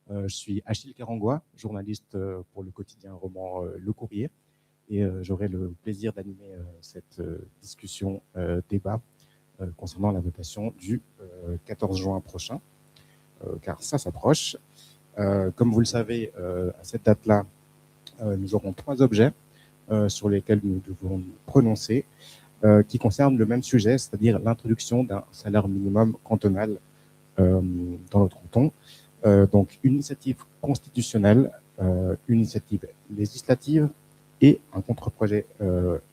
Je suis Achille Karangois, journaliste pour le quotidien roman Le Courrier, et j'aurai le plaisir d'animer cette discussion débat concernant la votation du 14 juin prochain, car ça s'approche. Comme vous le savez, à cette date-là, nous aurons 3 objets sur lesquels nous devons nous prononcer, qui concernent le même sujet, c'est-à-dire l'introduction d'un salaire minimum cantonal dans notre canton. Donc une initiative constitutionnelle, une initiative législative et un contre-projet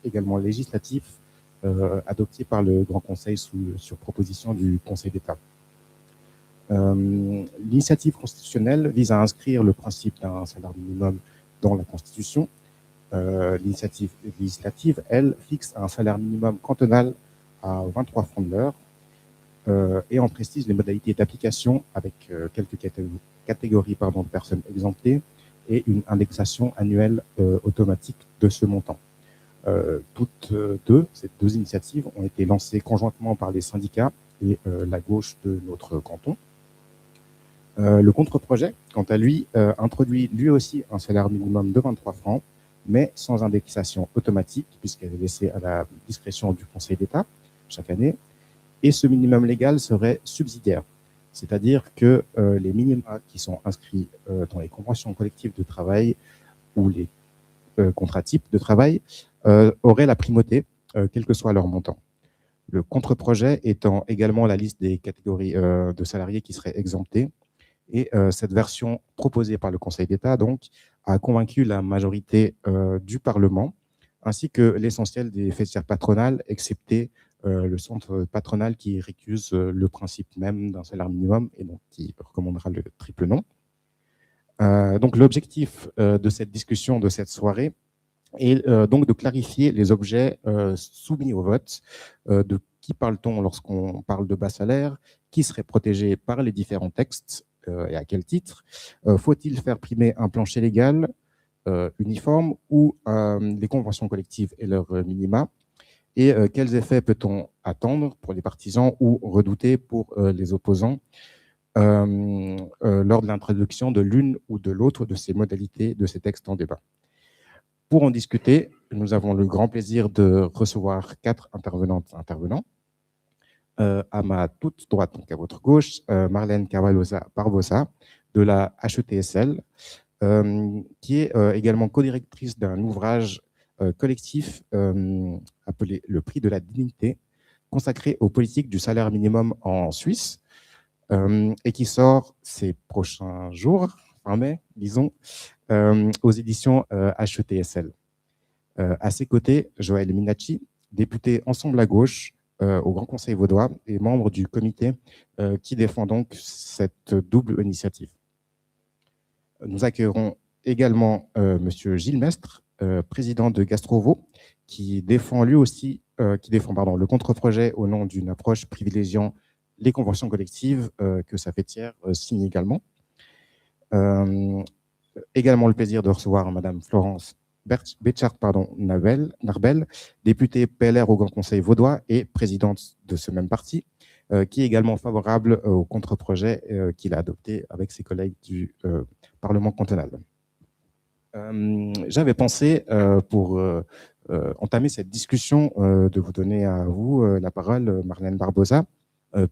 également législatif adopté par le Grand Conseil sur proposition du Conseil d'État. L'initiative constitutionnelle vise à inscrire le principe d'un salaire minimum dans la Constitution. L'initiative législative, elle, fixe un salaire minimum cantonal à 23 francs de l'heure et en précise les modalités d'application avec quelques catégories de personnes exemptées et une indexation annuelle automatique de ce montant. Ces deux initiatives ont été lancées conjointement par les syndicats et la gauche de notre canton. Le contre-projet, quant à lui, introduit lui aussi un salaire minimum de 23 francs, mais sans indexation automatique, puisqu'elle est laissée à la discrétion du Conseil d'État chaque année. Et ce minimum légal serait subsidiaire, c'est-à-dire que les minima qui sont inscrits dans les conventions collectives de travail ou les contrats types de travail auraient la primauté, quel que soit leur montant. Le contre-projet étant également la liste des catégories de salariés qui seraient exemptés. Et cette version proposée par le Conseil d'État donc, a convaincu la majorité du Parlement, ainsi que l'essentiel des fêtières patronales, excepté le centre patronal qui récuse le principe même d'un salaire minimum et donc qui recommandera le triple non. Donc l'objectif de cette discussion, de cette soirée, est donc de clarifier les objets soumis au vote. De qui parle-t-on lorsqu'on parle de bas salaire? Qui serait protégé par les différents textes et à quel titre? Faut-il faire primer un plancher légal uniforme ou les conventions collectives et leurs minima? Et quels effets peut-on attendre pour les partisans ou redouter pour les opposants lors de l'introduction de l'une ou de l'autre de ces modalités de ces textes en débat? Pour en discuter, nous avons le grand plaisir de recevoir 4 intervenants. À ma toute droite, donc à votre gauche, Marlène Carvalhosa-Barbosa de la HETSL, qui est également co-directrice d'un ouvrage collectif appelé Le Prix de la dignité, consacré aux politiques du salaire minimum en Suisse, et qui sort ces prochains jours, fin mai, disons, aux éditions HETSL. À ses côtés, Joël Minacci, député Ensemble à gauche au Grand Conseil vaudois et membre du comité qui défend donc cette double initiative. Nous accueillerons également Monsieur Gilles Mestre, président de Gastrovo, qui défend lui aussi le contre-projet au nom d'une approche privilégiant les conventions collectives que sa fêtière signe également. Également le plaisir de recevoir Madame Florence Narbel, députée PLR au Grand Conseil vaudois et présidente de ce même parti, qui est également favorable au contre-projet qu'il a adopté avec ses collègues du Parlement cantonal. J'avais pensé, pour entamer cette discussion, de vous donner à vous la parole, Marlène Barbosa,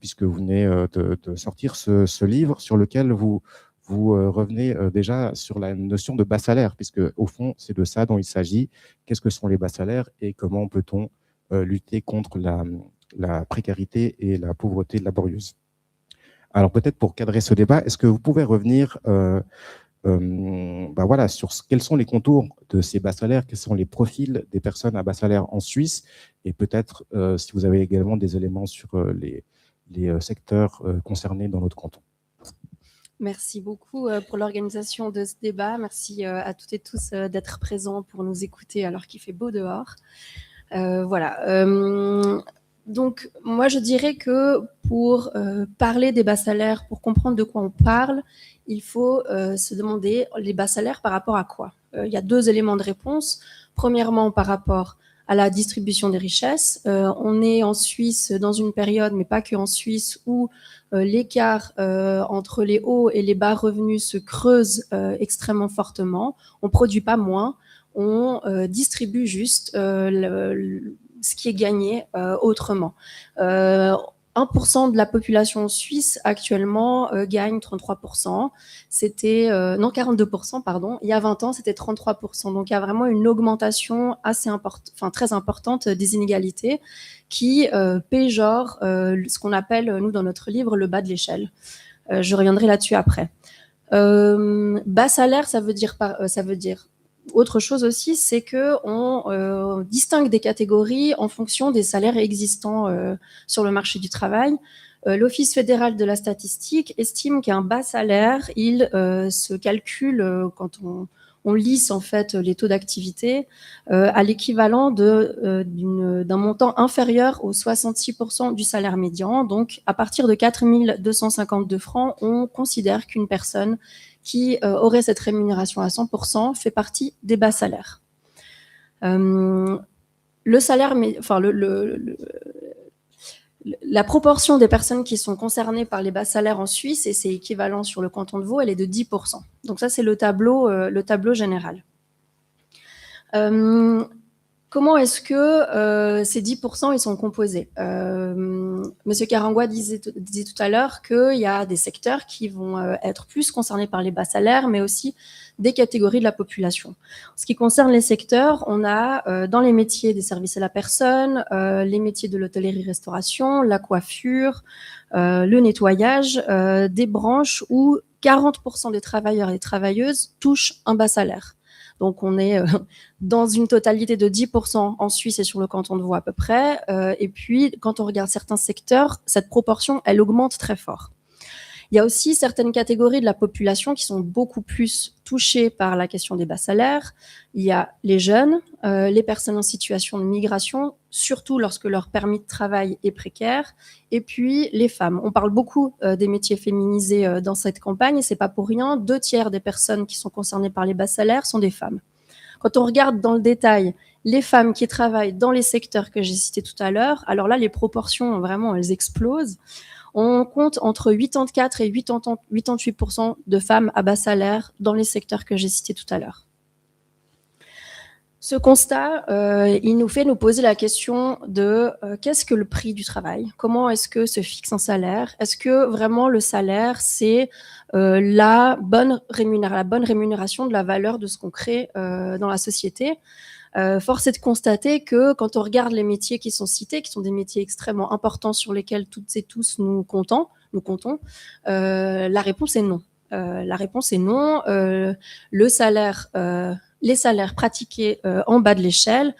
puisque vous venez de sortir ce livre sur lequel vous revenez déjà sur la notion de bas salaire, puisque au fond, c'est de ça dont il s'agit. Qu'est-ce que sont les bas salaires et comment peut-on lutter contre la précarité et la pauvreté laborieuse? Alors peut-être pour cadrer ce débat, est-ce que vous pouvez revenir sur quels sont les contours de ces bas salaires, quels sont les profils des personnes à bas salaire en Suisse, et peut-être si vous avez également des éléments sur les secteurs concernés dans notre canton. Merci beaucoup pour l'organisation de ce débat. Merci à toutes et tous d'être présents pour nous écouter alors qu'il fait beau dehors. Donc, moi, je dirais que pour parler des bas salaires, pour comprendre de quoi on parle, il faut se demander les bas salaires par rapport à quoi. Il y a 2 éléments de réponse. Premièrement, par rapport à la distribution des richesses. On est en Suisse dans une période, mais pas que en Suisse, où l'écart entre les hauts et les bas revenus se creuse extrêmement fortement. On ne produit pas moins, on distribue juste ce qui est gagné autrement. 1% de la population suisse actuellement gagne 33%. C'était non 42%, pardon. Il y a 20 ans, c'était 33%. Donc il y a vraiment une augmentation très importante des inégalités qui péjore ce qu'on appelle nous dans notre livre le bas de l'échelle. Je reviendrai là-dessus après. Bas salaire, ça veut dire autre chose aussi, c'est que on distingue des catégories en fonction des salaires existants sur le marché du travail. L'Office fédéral de la statistique estime qu'un bas salaire, il se calcule quand on lisse en fait les taux d'activité à l'équivalent d'un montant inférieur aux 66% du salaire médian. Donc, à partir de 4 252 francs, on considère qu'une personne qui aurait cette rémunération à 100% fait partie des bas salaires. Le salaire, la proportion des personnes qui sont concernées par les bas salaires en Suisse, et c'est équivalent sur le canton de Vaud, elle est de 10%. Donc ça, c'est le tableau général. Comment est-ce que ces 10% ils sont composés Monsieur Karangwa disait tout à l'heure qu'il y a des secteurs qui vont être plus concernés par les bas salaires, mais aussi des catégories de la population. En ce qui concerne les secteurs, on a dans les métiers des services à la personne, les métiers de l'hôtellerie-restauration, la coiffure, le nettoyage, des branches où 40% des travailleurs et des travailleuses touchent un bas salaire. Donc, on est dans une totalité de 10% en Suisse et sur le canton de Vaud à peu près. Et puis, quand on regarde certains secteurs, cette proportion, elle augmente très fort. Il y a aussi certaines catégories de la population qui sont beaucoup plus touchées par la question des bas salaires. Il y a les jeunes, les personnes en situation de migration, surtout lorsque leur permis de travail est précaire, et puis les femmes. On parle beaucoup des métiers féminisés dans cette campagne, et c'est pas pour rien. 2/3 des personnes qui sont concernées par les bas salaires sont des femmes. Quand on regarde dans le détail les femmes qui travaillent dans les secteurs que j'ai cités tout à l'heure, alors là, les proportions, vraiment, elles explosent. On compte entre 84 et 88% de femmes à bas salaire dans les secteurs que j'ai cités tout à l'heure. Ce constat, il nous fait nous poser la question de qu'est-ce que le prix du travail ? Comment est-ce que se fixe un salaire ? Est-ce que vraiment le salaire, c'est la bonne rémunération de la valeur de ce qu'on crée dans la société ? Force est de constater que quand on regarde les métiers qui sont cités, qui sont des métiers extrêmement importants sur lesquels toutes et tous nous comptons, la réponse est non. La réponse est non. Les salaires pratiqués en bas de l'échelle,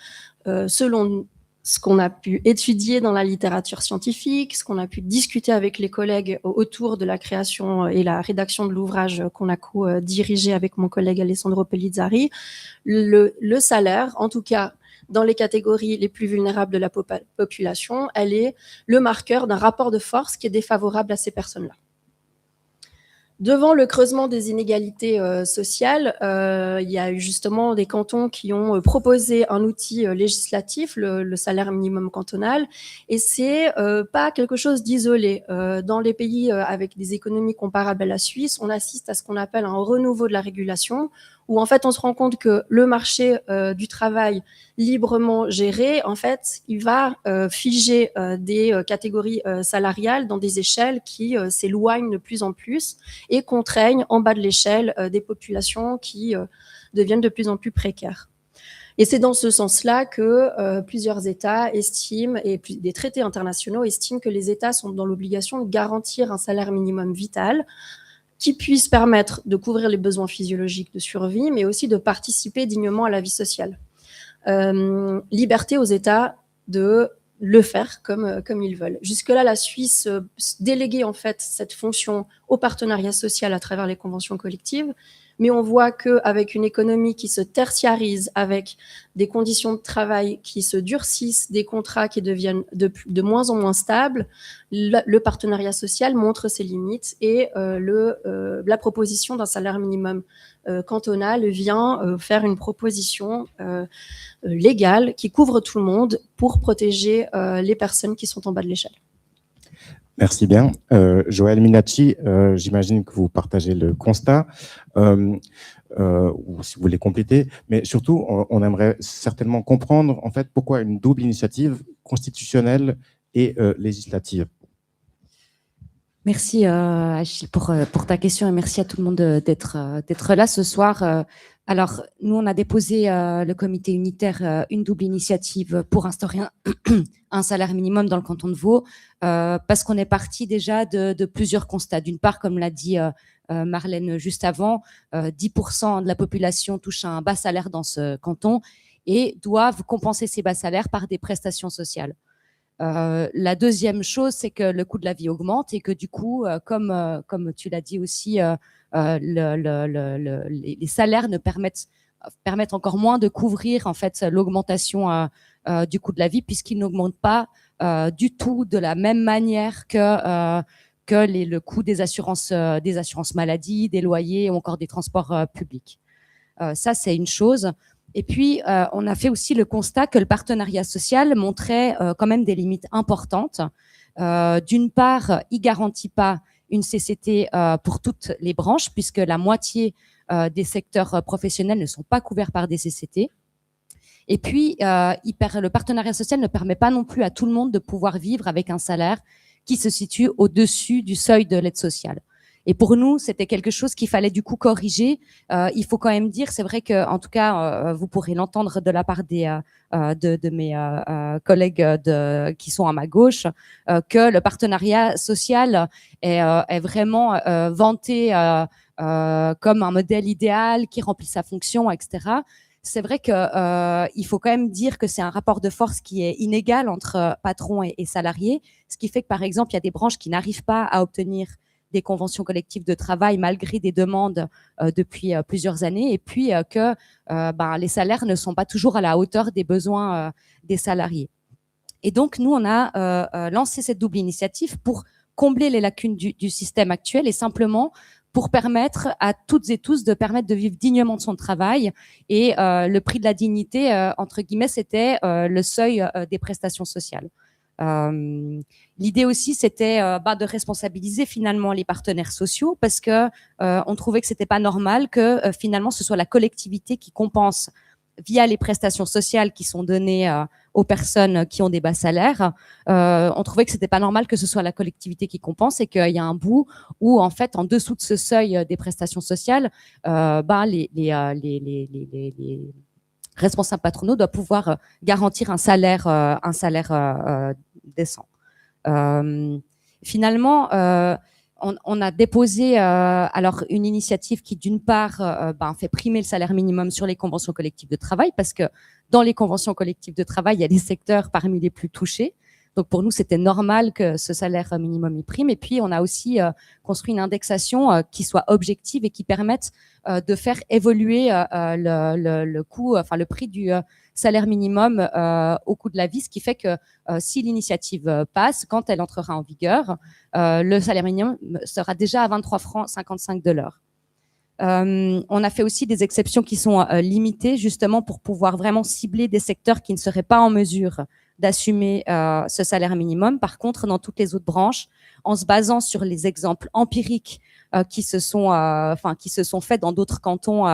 selon ce qu'on a pu étudier dans la littérature scientifique, ce qu'on a pu discuter avec les collègues autour de la création et la rédaction de l'ouvrage qu'on a co-dirigé avec mon collègue Alessandro Pellizzari, le salaire, en tout cas dans les catégories les plus vulnérables de la population, elle est le marqueur d'un rapport de force qui est défavorable à ces personnes-là. Devant le creusement des inégalités sociales, il y a eu justement des cantons qui ont proposé un outil législatif, le salaire minimum cantonal, et c'est pas quelque chose d'isolé. Dans les pays avec des économies comparables à la Suisse, on assiste à ce qu'on appelle un renouveau de la régulation, où en fait on se rend compte que le marché du travail librement géré, en fait, il va figer des catégories salariales dans des échelles qui s'éloignent de plus en plus et contraignent en bas de l'échelle des populations qui deviennent de plus en plus précaires. Et c'est dans ce sens-là que plusieurs États estiment, et des traités internationaux estiment que les États sont dans l'obligation de garantir un salaire minimum vital qui puisse permettre de couvrir les besoins physiologiques de survie, mais aussi de participer dignement à la vie sociale. Liberté aux États de le faire comme ils veulent. Jusque-là, la Suisse déléguait en fait cette fonction au partenariat social à travers les conventions collectives. Mais on voit qu'avec une économie qui se tertiarise, avec des conditions de travail qui se durcissent, des contrats qui deviennent de moins en moins stables, le partenariat social montre ses limites et la proposition d'un salaire minimum cantonal vient faire une proposition légale qui couvre tout le monde pour protéger les personnes qui sont en bas de l'échelle. Merci bien. Joël Minacci, j'imagine que vous partagez le constat, ou si vous voulez compléter, mais surtout, on aimerait certainement comprendre en fait pourquoi une double initiative constitutionnelle et législative. Merci Achille pour ta question et merci à tout le monde d'être là ce soir. Alors, nous, on a déposé, le comité unitaire, une double initiative pour instaurer un salaire minimum dans le canton de Vaud, parce qu'on est parti déjà de plusieurs constats. D'une part, comme l'a dit Marlène juste avant, 10% de la population touche un bas salaire dans ce canton et doivent compenser ces bas salaires par des prestations sociales. La deuxième chose, c'est que le coût de la vie augmente et que du coup, comme tu l'as dit aussi, les salaires permettent encore moins de couvrir en fait l'augmentation du coût de la vie puisqu'ils n'augmentent pas du tout de la même manière que le coût des assurances maladie, des loyers ou encore des transports publics. Ça, c'est une chose. Et puis, on a fait aussi le constat que le partenariat social montrait quand même des limites importantes. D'une part, il garantit pas une CCT pour toutes les branches, puisque la moitié des secteurs professionnels ne sont pas couverts par des CCT. Et puis, le partenariat social ne permet pas non plus à tout le monde de pouvoir vivre avec un salaire qui se situe au-dessus du seuil de l'aide sociale. Et pour nous, c'était quelque chose qu'il fallait du coup corriger. Il faut quand même dire, c'est vrai que, en tout cas, vous pourrez l'entendre de la part de mes collègues qui sont à ma gauche, que le partenariat social est vraiment vanté comme un modèle idéal qui remplit sa fonction, etc. C'est vrai que il faut quand même dire que c'est un rapport de force qui est inégal entre patrons et salariés, ce qui fait que par exemple, il y a des branches qui n'arrivent pas à obtenir des conventions collectives de travail malgré des demandes depuis plusieurs années, et puis que les salaires ne sont pas toujours à la hauteur des besoins des salariés. Et donc, nous, on a lancé cette double initiative pour combler les lacunes du système actuel et simplement pour permettre à toutes et tous de permettre de vivre dignement de son travail. Et le prix de la dignité, entre guillemets, c'était le seuil des prestations sociales. L'idée aussi, c'était de responsabiliser finalement les partenaires sociaux parce que on trouvait que c'était pas normal que finalement ce soit la collectivité qui compense via les prestations sociales qui sont données aux personnes qui ont des bas salaires. On trouvait que c'était pas normal que ce soit la collectivité qui compense et qu'il y a un bout où en fait en dessous de ce seuil des prestations sociales, les responsables patronaux doivent pouvoir garantir un salaire décent. Finalement, on a déposé alors une initiative qui, d'une part, fait primer le salaire minimum sur les conventions collectives de travail, parce que dans les conventions collectives de travail, il y a des secteurs parmi les plus touchés. Donc pour nous, c'était normal que ce salaire minimum y prime. Et puis, on a aussi construit une indexation qui soit objective et qui permette de faire évoluer le coût, enfin le prix du salaire minimum au coût de la vie, ce qui fait que si l'initiative passe, quand elle entrera en vigueur, le salaire minimum sera déjà à 23 francs 55 de l'heure. On a fait aussi des exceptions qui sont limitées justement pour pouvoir vraiment cibler des secteurs qui ne seraient pas en mesure d'assumer ce salaire minimum. Par contre, dans toutes les autres branches, en se basant sur les exemples empiriques qui se sont faits dans d'autres cantons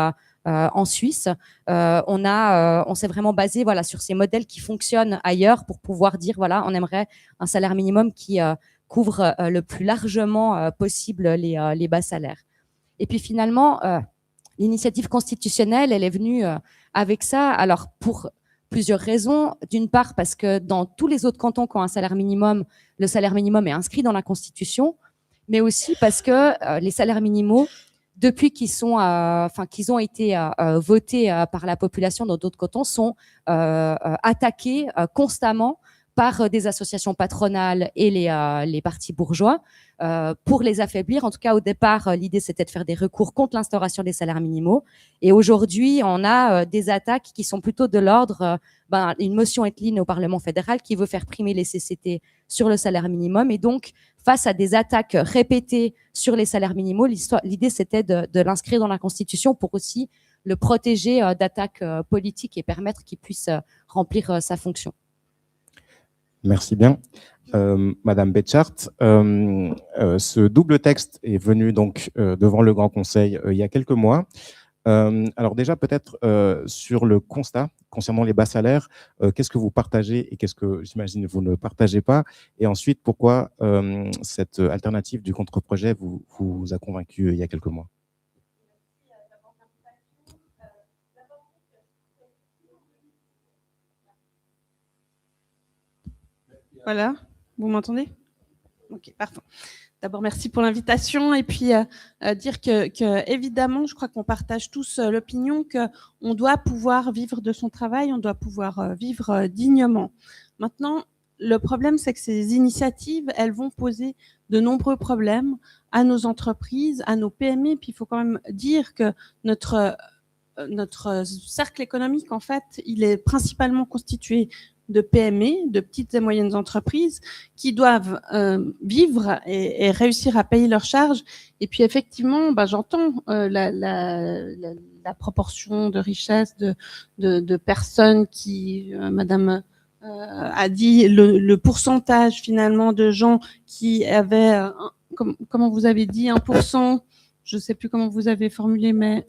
en Suisse, on s'est vraiment basé sur ces modèles qui fonctionnent ailleurs pour pouvoir dire on aimerait un salaire minimum qui couvre le plus largement possible les bas salaires. Et puis finalement, l'initiative constitutionnelle, elle est venue avec ça. Alors pour plusieurs raisons. D'une part, parce que dans tous les autres cantons qui ont un salaire minimum, le salaire minimum est inscrit dans la Constitution, mais aussi parce que les salaires minimaux, depuis qu'ils ont été votés par la population dans d'autres cantons, sont attaqués constamment par des associations patronales et les partis bourgeois pour les affaiblir. En tout cas, au départ, l'idée, c'était de faire des recours contre l'instauration des salaires minimaux. Et aujourd'hui, on a des attaques qui sont plutôt de l'ordre, une motion Etline au Parlement fédéral qui veut faire primer les CCT sur le salaire minimum. Et donc, face à des attaques répétées sur les salaires minimaux, l'idée, c'était de l'inscrire dans la Constitution pour aussi le protéger d'attaques politiques et permettre qu'il puisse remplir sa fonction. Merci bien. Madame Betchart, ce double texte est venu donc devant le Grand Conseil il y a quelques mois. Alors déjà, peut-être sur le constat concernant les bas salaires, qu'est-ce que vous partagez et qu'est-ce que, j'imagine, vous ne partagez pas? Et ensuite, pourquoi cette alternative du contre-projet vous a convaincu il y a quelques mois? Voilà, vous m'entendez? Ok, parfait. D'abord, merci pour l'invitation et puis dire que évidemment, je crois qu'on partage tous l'opinion qu'on doit pouvoir vivre de son travail, on doit pouvoir vivre dignement. Maintenant, le problème, c'est que ces initiatives, elles vont poser de nombreux problèmes à nos entreprises, à nos PME. Puis il faut quand même dire que notre cercle économique, en fait, il est principalement constitué de PME, de petites et moyennes entreprises, qui doivent vivre et réussir à payer leurs charges. Et puis effectivement, j'entends la proportion de richesse de personnes qui, Madame a dit, le pourcentage finalement de gens qui avaient, comment vous avez dit, 1%, je ne sais plus comment vous avez formulé, mais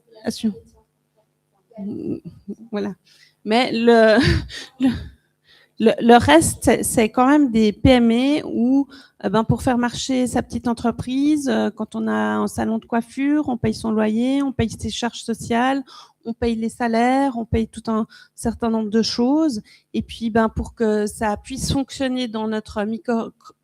voilà. Mais le reste, c'est quand même des PME où, pour faire marcher sa petite entreprise, quand on a un salon de coiffure, on paye son loyer, on paye ses charges sociales, on paye les salaires, on paye tout un certain nombre de choses. Et puis, pour que ça puisse fonctionner dans notre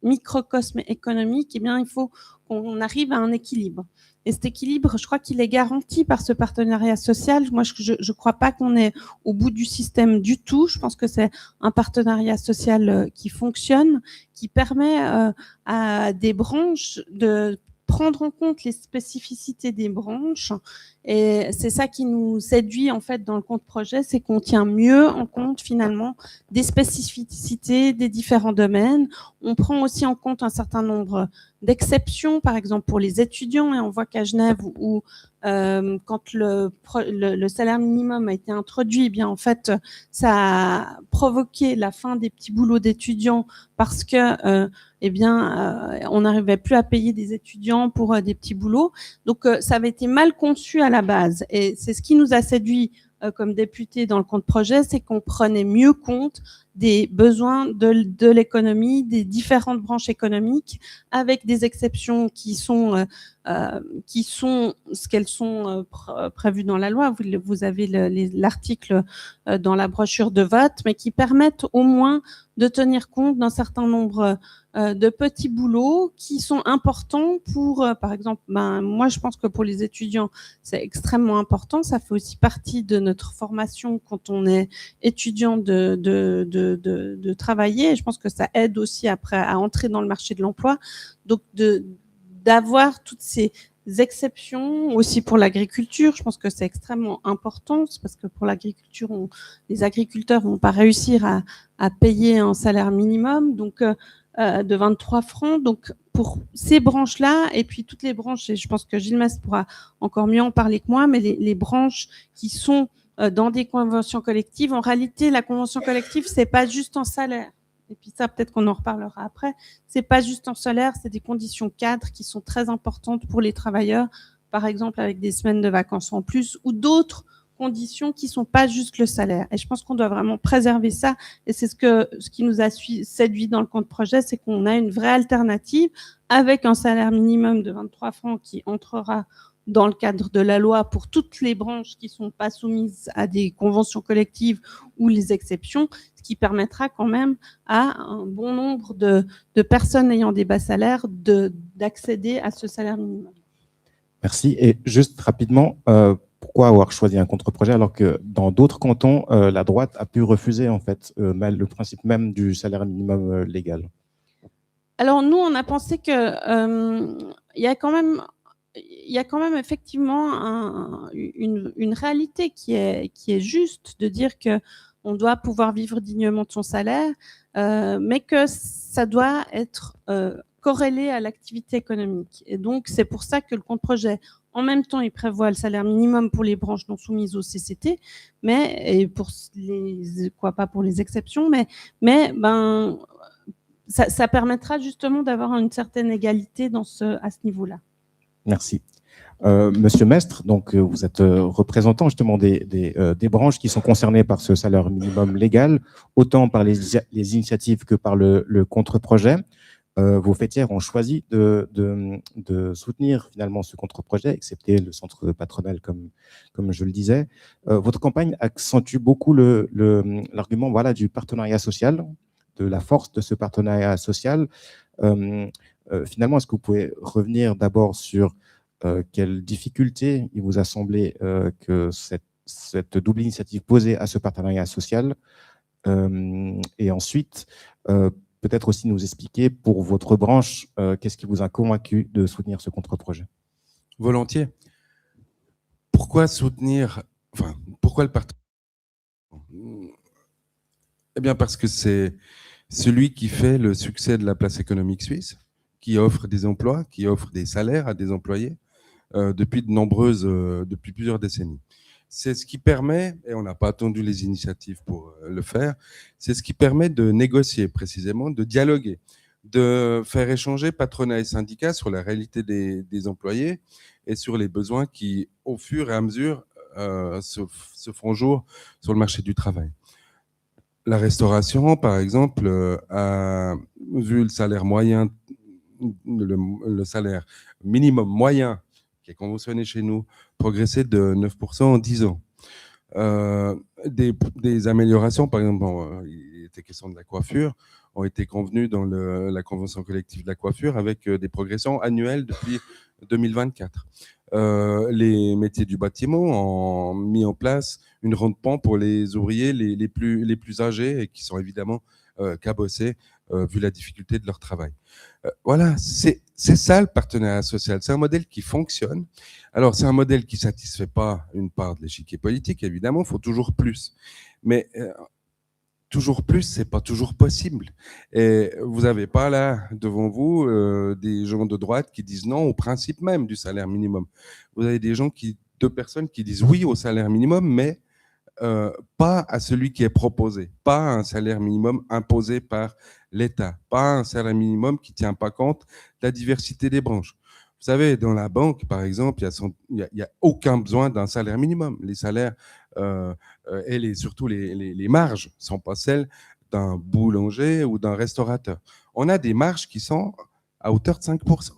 microcosme économique, eh bien, il faut qu'on arrive à un équilibre. Et cet équilibre, je crois qu'il est garanti par ce partenariat social. Moi, je ne crois pas qu'on est au bout du système du tout. Je pense que c'est un partenariat social qui fonctionne, qui permet à des branches de prendre en compte les spécificités des branches. Et c'est ça qui nous séduit en fait dans le contre-projet, c'est qu'on tient mieux en compte finalement des spécificités des différents domaines. On prend aussi en compte un certain nombre d'exceptions, par exemple pour les étudiants, et on voit qu'à Genève où quand le salaire minimum a été introduit, eh bien en fait ça a provoqué la fin des petits boulots d'étudiants parce que on n'arrivait plus à payer des étudiants pour des petits boulots. Donc ça avait été mal conçu à la base, et c'est ce qui nous a séduit comme députés dans le contre-projet, c'est qu'on prenait mieux compte des besoins de l'économie, des différentes branches économiques, avec des exceptions qui sont ce qu'elles sont prévues dans la loi. Vous avez l'article dans la brochure de vote, mais qui permettent au moins de tenir compte d'un certain nombre de petits boulots qui sont importants pour, par exemple, moi je pense que pour les étudiants, c'est extrêmement important. Ça fait aussi partie de notre formation quand on est étudiant de travailler. Et je pense que ça aide aussi après à entrer dans le marché de l'emploi. Donc d'avoir toutes ces exceptions aussi pour l'agriculture, je pense que c'est extrêmement important, parce que pour l'agriculture, les agriculteurs vont pas réussir à payer un salaire minimum, donc de 23 francs. Donc pour ces branches-là, et puis toutes les branches, et je pense que Gilles Mess pourra encore mieux en parler que moi, mais les branches qui sont dans des conventions collectives, en réalité, la convention collective, c'est pas juste un salaire. Et puis ça, peut-être qu'on en reparlera après. C'est pas juste en salaire, c'est des conditions cadres qui sont très importantes pour les travailleurs, par exemple avec des semaines de vacances en plus ou d'autres conditions qui sont pas juste le salaire. Et je pense qu'on doit vraiment préserver ça. Et c'est ce qui nous a séduit dans le contre-projet, c'est qu'on a une vraie alternative avec un salaire minimum de 23 francs qui entrera dans le cadre de la loi pour toutes les branches qui sont pas soumises à des conventions collectives ou les exceptions, ce qui permettra quand même à un bon nombre de personnes ayant des bas salaires d'accéder à ce salaire minimum. Merci. Et juste rapidement, pourquoi avoir choisi un contre-projet alors que dans d'autres cantons, la droite a pu refuser en fait le principe même du salaire minimum légal? Alors nous, on a pensé que il y a quand même effectivement une réalité qui est juste de dire que on doit pouvoir vivre dignement de son salaire, mais que ça doit être corrélé à l'activité économique. Et donc c'est pour ça que le contre-projet, en même temps, il prévoit le salaire minimum pour les branches non soumises au CCT, mais et pour les pas pour les exceptions, mais ça permettra justement d'avoir une certaine égalité à ce niveau-là. Merci. Monsieur Mestre, donc vous êtes représentant justement des branches qui sont concernées par ce salaire minimum légal, autant par les initiatives que par le contre-projet. Vos fêtières ont choisi de soutenir finalement ce contre-projet, excepté le centre patronal, comme je le disais. Votre campagne accentue beaucoup l'argument voilà, du partenariat social, de la force de ce partenariat social. Finalement, est-ce que vous pouvez revenir d'abord sur quelles difficultés il vous a semblé que cette double initiative posait à ce partenariat social, et ensuite peut-être aussi nous expliquer pour votre branche qu'est-ce qui vous a convaincu de soutenir ce contre-projet? Volontiers. Pourquoi soutenir, enfin, pourquoi le partenariat? Eh bien parce que c'est celui qui fait le succès de la place économique suisse, qui offre des emplois, qui offre des salaires à des employés depuis plusieurs décennies. C'est ce qui permet, et on n'a pas attendu les initiatives pour le faire, c'est ce qui permet de négocier précisément, de dialoguer, de faire échanger patronat et syndicats sur la réalité des employés et sur les besoins qui, au fur et à mesure, se font jour sur le marché du travail. La restauration, par exemple, a vu le salaire moyen, le salaire minimum moyen qui est conventionné chez nous, progresser de 9% en 10 ans. Des améliorations, par exemple, il était question de la coiffure, ont été convenues dans la convention collective de la coiffure avec des progressions annuelles depuis 2024. Les métiers du bâtiment ont mis en place une ronde-pan pour les ouvriers les plus âgés et qui sont évidemment cabossés vu la difficulté de leur travail. Voilà, c'est ça le partenariat social. C'est un modèle qui fonctionne. Alors, c'est un modèle qui ne satisfait pas une part de l'échiquier politique, évidemment, il faut toujours plus. Mais toujours plus, ce n'est pas toujours possible. Et vous n'avez pas là, devant vous, des gens de droite qui disent non au principe même du salaire minimum. Vous avez deux personnes qui disent oui au salaire minimum, mais pas à celui qui est proposé, pas un salaire minimum imposé par l'État, pas un salaire minimum qui ne tient pas compte de la diversité des branches. Vous savez, dans la banque, par exemple, il n'y a aucun besoin d'un salaire minimum. Les salaires et surtout les marges ne sont pas celles d'un boulanger ou d'un restaurateur. On a des marges qui sont à hauteur de 5%.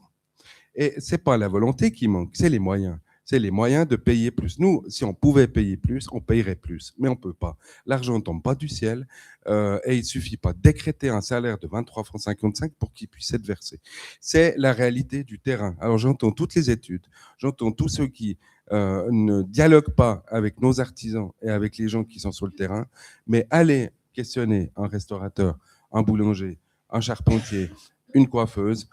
Et ce n'est pas la volonté qui manque, c'est les moyens. C'est les moyens de payer plus. Nous, si on pouvait payer plus, on payerait plus, mais on ne peut pas. L'argent ne tombe pas du ciel et il ne suffit pas de décréter un salaire de 23,55 francs pour qu'il puisse être versé. C'est la réalité du terrain. Alors j'entends toutes les études, j'entends tous ceux qui ne dialoguent pas avec nos artisans et avec les gens qui sont sur le terrain, mais allez questionner un restaurateur, un boulanger, un charpentier, une coiffeuse.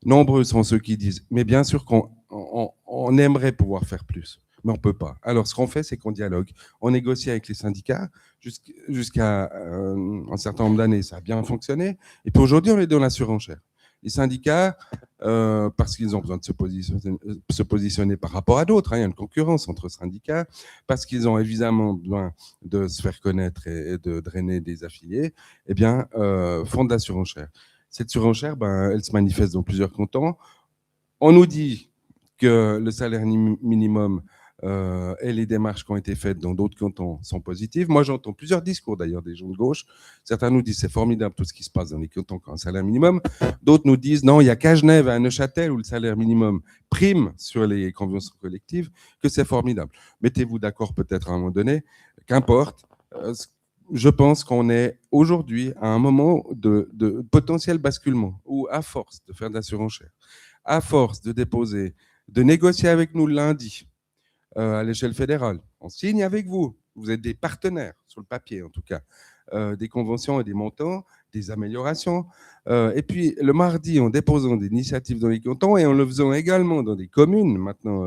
Nombreux sont ceux qui disent, mais bien sûr qu'on aimerait pouvoir faire plus, mais on ne peut pas. Alors, ce qu'on fait, c'est qu'on dialogue, on négocie avec les syndicats. Jusqu'à un certain nombre d'années, ça a bien fonctionné. Et puis aujourd'hui, on est dans la surenchère. Les syndicats, parce qu'ils ont besoin de se positionner par rapport à d'autres, il y a une concurrence entre syndicats, parce qu'ils ont évidemment besoin de se faire connaître et de drainer des affiliés, eh bien, font de la surenchère. Cette surenchère, elle se manifeste dans plusieurs cantons. On nous dit que le salaire minimum et les démarches qui ont été faites dans d'autres cantons sont positives. Moi, j'entends plusieurs discours d'ailleurs des gens de gauche. Certains nous disent c'est formidable tout ce qui se passe dans les cantons qui ont un salaire minimum. D'autres nous disent non, il n'y a qu'à Genève et à Neuchâtel où le salaire minimum prime sur les conventions collectives que c'est formidable. Mettez-vous d'accord peut-être à un moment donné, qu'importe. Je pense qu'on est aujourd'hui à un moment de potentiel basculement où, à force de faire de la surenchère, à force de déposer, de négocier avec nous lundi, à l'échelle fédérale. On signe avec vous. Vous êtes des partenaires, sur le papier en tout cas, des conventions et des montants, des améliorations. Et puis le mardi, en déposant des initiatives dans les cantons et en le faisant également dans des communes, maintenant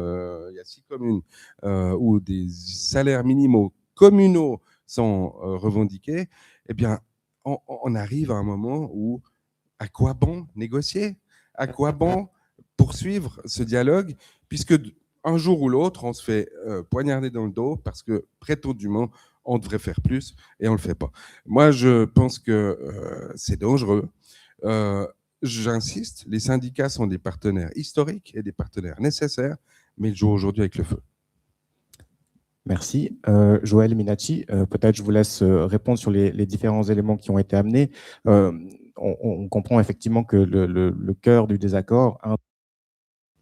il y a 6 communes où des salaires minimaux communaux sont revendiqués, eh bien, on arrive à un moment où à quoi bon négocier? À quoi bon poursuivre ce dialogue? Puisque un jour ou l'autre, on se fait poignarder dans le dos parce que prétendument, on devrait faire plus et on ne le fait pas. Moi, je pense que c'est dangereux. J'insiste, les syndicats sont des partenaires historiques et des partenaires nécessaires, mais ils jouent aujourd'hui avec le feu. Merci. Joël Minacci, peut-être je vous laisse répondre sur les différents éléments qui ont été amenés. On comprend effectivement que le cœur du désaccord, un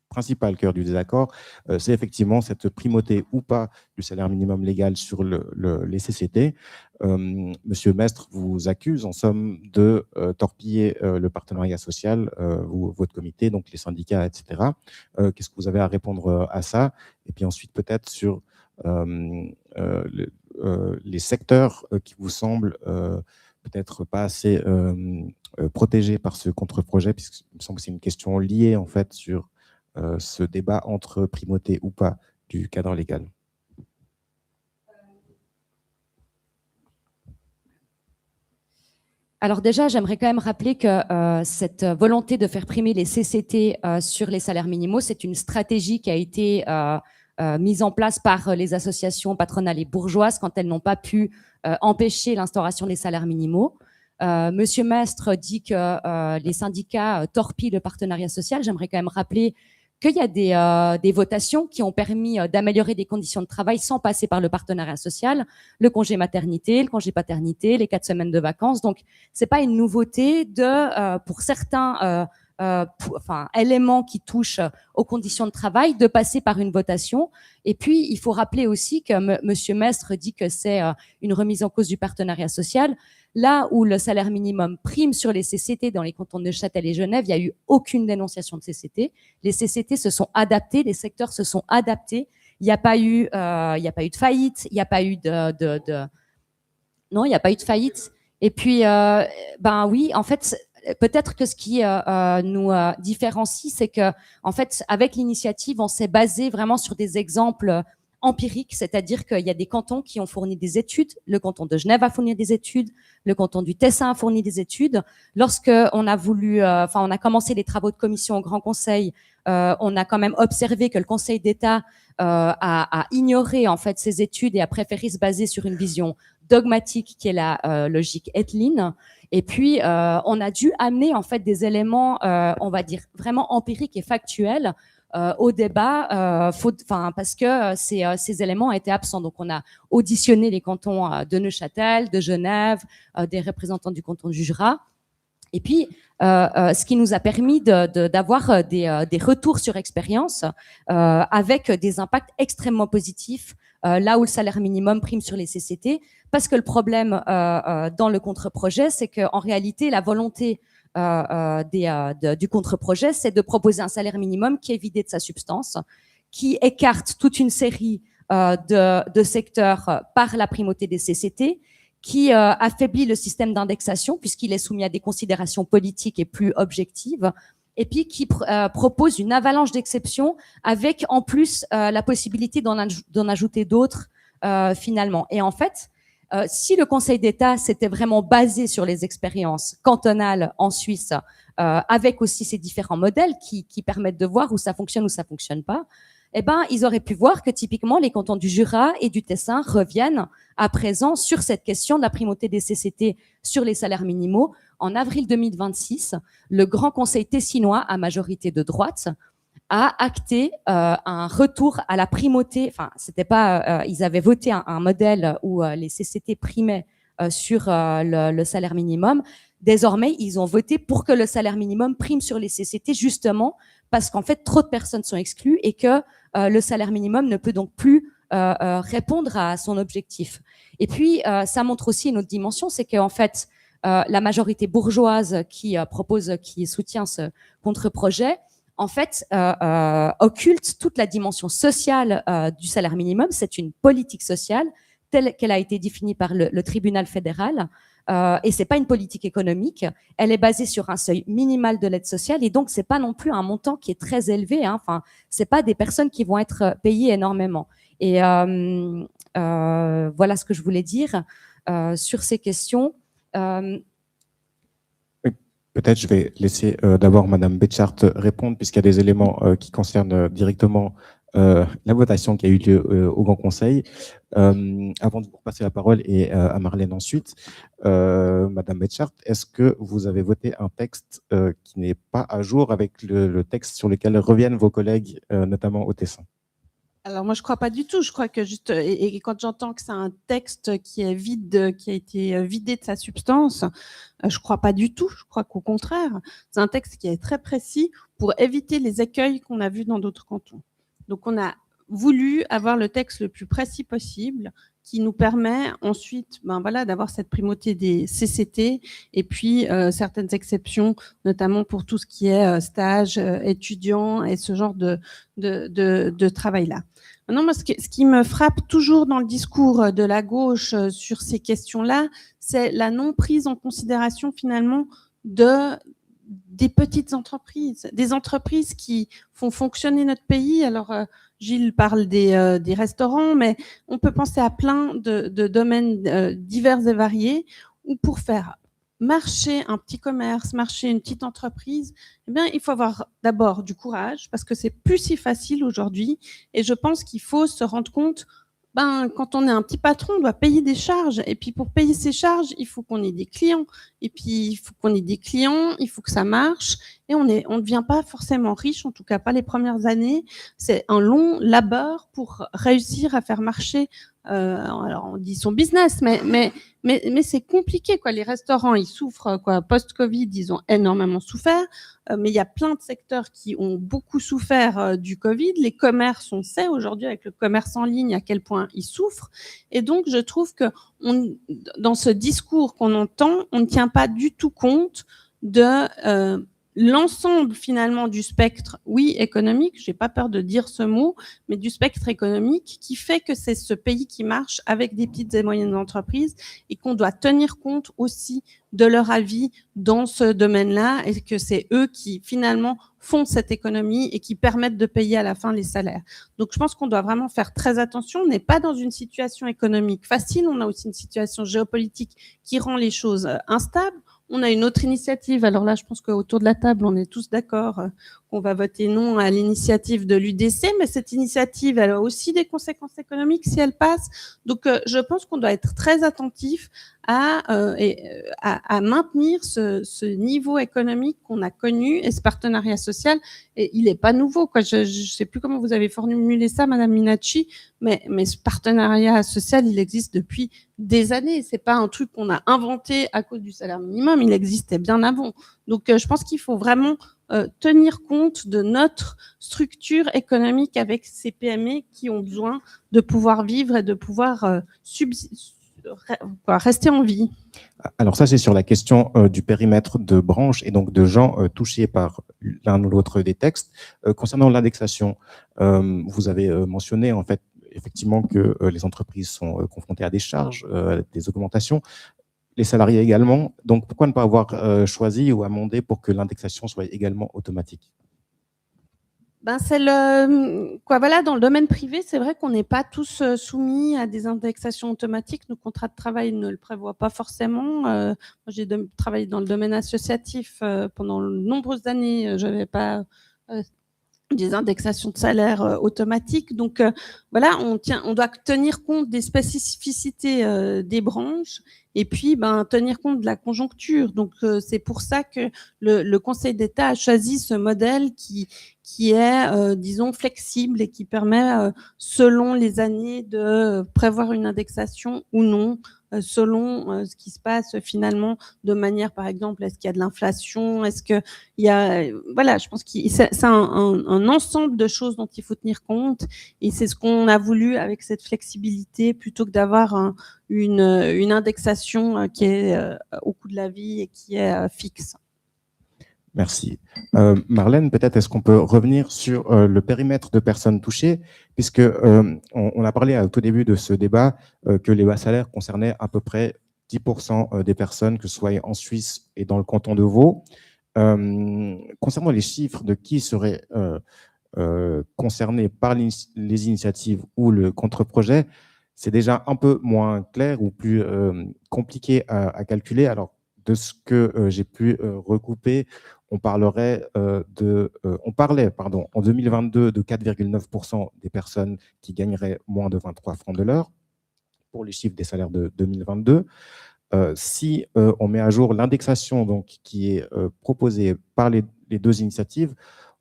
principal cœur du désaccord, c'est effectivement cette primauté ou pas du salaire minimum légal sur les CCT. Monsieur Mestre vous accuse en somme de torpiller le partenariat social, votre comité, donc les syndicats, etc. Qu'est-ce que vous avez à répondre à ça? Et puis ensuite peut-être sur les secteurs qui vous semblent peut-être pas assez protégés par ce contre-projet, puisqu'il me semble que c'est une question liée en fait sur ce débat entre primauté ou pas du cadre légal. Alors déjà, j'aimerais quand même rappeler que cette volonté de faire primer les CCT sur les salaires minimaux, c'est une stratégie qui a été mise en place par les associations patronales et bourgeoises quand elles n'ont pas pu empêcher l'instauration des salaires minimaux. Monsieur Mestre dit que les syndicats torpillent le partenariat social. J'aimerais quand même rappeler qu'il y a des votations qui ont permis d'améliorer des conditions de travail sans passer par le partenariat social, le congé maternité, le congé paternité, les 4 semaines de vacances. Donc, c'est pas une nouveauté pour certains éléments qui touchent aux conditions de travail, de passer par une votation. Et puis, il faut rappeler aussi que Monsieur Mestre dit que c'est une remise en cause du partenariat social. Là où le salaire minimum prime sur les CCT dans les cantons de Neuchâtel et Genève, il n'y a eu aucune dénonciation de CCT. Les CCT se sont adaptés, les secteurs se sont adaptés. Il n'y a pas eu de faillite, il n'y a pas eu non, il n'y a pas eu de faillite. Et puis, oui, en fait, peut-être que ce qui nous différencie, c'est que, en fait, avec l'initiative, on s'est basé vraiment sur des exemples empiriques, c'est-à-dire qu'il y a des cantons qui ont fourni des études. Le canton de Genève a fourni des études, le canton du Tessin a fourni des études. Lorsque on a voulu, on a commencé les travaux de commission au Grand Conseil, on a quand même observé que le Conseil d'État a ignoré en fait ces études et a préféré se baser sur une vision dogmatique qui est la logique Etlin. Et puis, on a dû amener en fait des éléments, on va dire, vraiment empiriques et factuels au débat, parce que ces éléments étaient absents. Donc, on a auditionné les cantons de Neuchâtel, de Genève, des représentants du canton du Jura. Et puis, ce qui nous a permis d'avoir des retours sur expérience avec des impacts extrêmement positifs, là où le salaire minimum prime sur les CCT, parce que le problème dans le contre-projet, c'est qu'en réalité, la volonté du contre-projet, c'est de proposer un salaire minimum qui est vidé de sa substance, qui écarte toute une série de secteurs par la primauté des CCT, qui affaiblit le système d'indexation puisqu'il est soumis à des considérations politiques et plus objectives, et puis qui propose une avalanche d'exceptions avec en plus la possibilité d'en ajouter d'autres finalement. Et en fait, si le Conseil d'État s'était vraiment basé sur les expériences cantonales en Suisse, avec aussi ces différents modèles qui permettent de voir où ça fonctionne ou ça fonctionne pas, eh ben, ils auraient pu voir que typiquement les cantons du Jura et du Tessin reviennent à présent sur cette question de la primauté des CCT sur les salaires minimaux. En avril 2026, le Grand Conseil tessinois, à majorité de droite, a acté un retour à la primauté. Enfin, c'était pas, ils avaient voté un modèle où les CCT primaient sur le salaire minimum. Désormais, ils ont voté pour que le salaire minimum prime sur les CCT, justement parce qu'en fait, trop de personnes sont exclues et que le salaire minimum ne peut donc plus répondre à son objectif. Et puis, ça montre aussi une autre dimension, c'est qu'en fait, la majorité bourgeoise qui soutient ce contre-projet en fait, occulte toute la dimension sociale du salaire minimum. C'est une politique sociale telle qu'elle a été définie par le tribunal fédéral. Et c'est pas une politique économique. Elle est basée sur un seuil minimal de l'aide sociale et donc c'est pas non plus un montant qui est très élevé. Hein. Enfin, c'est pas des personnes qui vont être payées énormément. Et voilà ce que je voulais dire sur ces questions. Peut-être je vais laisser d'abord Madame Betchart répondre, puisqu'il y a des éléments qui concernent directement la votation qui a eu lieu au Grand Conseil. Avant de vous passer la parole et à Marlène ensuite, Madame Betchart, est-ce que vous avez voté un texte qui n'est pas à jour avec le texte sur lequel reviennent vos collègues, notamment au Tessin? Alors moi je crois pas du tout. Je crois que juste et quand j'entends que c'est un texte qui est vide, qui a été vidé de sa substance, je crois pas du tout. Je crois qu'au contraire, c'est un texte qui est très précis pour éviter les écueils qu'on a vus dans d'autres cantons. Donc on a voulu avoir le texte le plus précis possible, qui nous permet ensuite, d'avoir cette primauté des CCT et puis certaines exceptions, notamment pour tout ce qui est stage, étudiant et ce genre de travail-là. Maintenant, moi, ce qui me frappe toujours dans le discours de la gauche sur ces questions-là, c'est la non prise en considération finalement des petites entreprises, des entreprises qui font fonctionner notre pays. Alors, Gilles parle des restaurants, mais on peut penser à plein de domaines divers et variés où pour faire marcher un petit commerce, marcher une petite entreprise, eh bien, il faut avoir d'abord du courage parce que c'est plus si facile aujourd'hui. Et je pense qu'il faut se rendre compte, quand on est un petit patron, on doit payer des charges. Et puis, pour payer ces charges, il faut qu'on ait des clients. Et puis, il faut qu'on ait des clients, il faut que ça marche. Et on ne devient pas forcément riche, en tout cas pas les premières années. C'est un long labeur pour réussir à faire marcher, alors on dit son business, mais c'est compliqué, quoi. Les restaurants, ils souffrent, quoi. Post-Covid, ils ont énormément souffert. Mais il y a plein de secteurs qui ont beaucoup souffert du Covid. Les commerces, on sait aujourd'hui avec le commerce en ligne à quel point ils souffrent. Et donc, je trouve que dans ce discours qu'on entend, on ne tient pas du tout compte de l'ensemble finalement du spectre, oui, économique, j'ai pas peur de dire ce mot, mais du spectre économique qui fait que c'est ce pays qui marche avec des petites et moyennes entreprises et qu'on doit tenir compte aussi de leur avis dans ce domaine-là et que c'est eux qui finalement font cette économie et qui permettent de payer à la fin les salaires. Donc je pense qu'on doit vraiment faire très attention. On n'est pas dans une situation économique facile, on a aussi une situation géopolitique qui rend les choses instables. On a une autre initiative. Alors là, je pense qu'autour de la table, on est tous d'accord qu'on va voter non à l'initiative de l'UDC, mais cette initiative, elle a aussi des conséquences économiques si elle passe. Donc, je pense qu'on doit être très attentif à maintenir ce niveau économique qu'on a connu et ce partenariat social. Et il n'est pas nouveau, quoi. Je sais plus comment vous avez formulé ça, Madame Minacci, mais ce partenariat social, il existe depuis des années. C'est pas un truc qu'on a inventé à cause du salaire minimum. Il existait bien avant. Donc, je pense qu'il faut vraiment tenir compte de notre structure économique avec ces PME qui ont besoin de pouvoir vivre et de pouvoir rester en vie. Alors ça, c'est sur la question du périmètre de branches et donc de gens touchés par l'un ou l'autre des textes. Concernant l'indexation, vous avez mentionné en fait effectivement que les entreprises sont confrontées à des charges, des augmentations, les salariés également. Donc pourquoi ne pas avoir choisi ou amendé pour que l'indexation soit également automatique? C'est voilà, dans le domaine privé, c'est vrai qu'on n'est pas tous soumis à des indexations automatiques. Nos contrats de travail ne le prévoient pas forcément. Moi, j'ai travaillé dans le domaine associatif pendant de nombreuses années. Je n'avais pas des indexations de salaire automatiques. Donc voilà, on doit tenir compte des spécificités des branches et puis tenir compte de la conjoncture. Donc c'est pour ça que le Conseil d'État a choisi ce modèle qui est, disons, flexible et qui permet, selon les années, de prévoir une indexation ou non, selon ce qui se passe finalement de manière, par exemple, est-ce qu'il y a de l'inflation, est-ce qu'il y a... Voilà, je pense que c'est un ensemble de choses dont il faut tenir compte et c'est ce qu'on a voulu avec cette flexibilité plutôt que d'avoir une indexation qui est au coût de la vie et qui est fixe. Merci. Marlène, peut-être est-ce qu'on peut revenir sur le périmètre de personnes touchées, puisque on a parlé au tout début de ce débat que les bas salaires concernaient à peu près 10% des personnes, que ce soit en Suisse et dans le canton de Vaud. Concernant les chiffres de qui seraient concernés par les initiatives ou le contre-projet, c'est déjà un peu moins clair ou plus compliqué à calculer. Alors, de ce que j'ai pu recouper, on parlait en 2022 de 4,9% des personnes qui gagneraient moins de 23 francs de l'heure pour les chiffres des salaires de 2022. Si on met à jour l'indexation donc qui est proposée par les deux initiatives,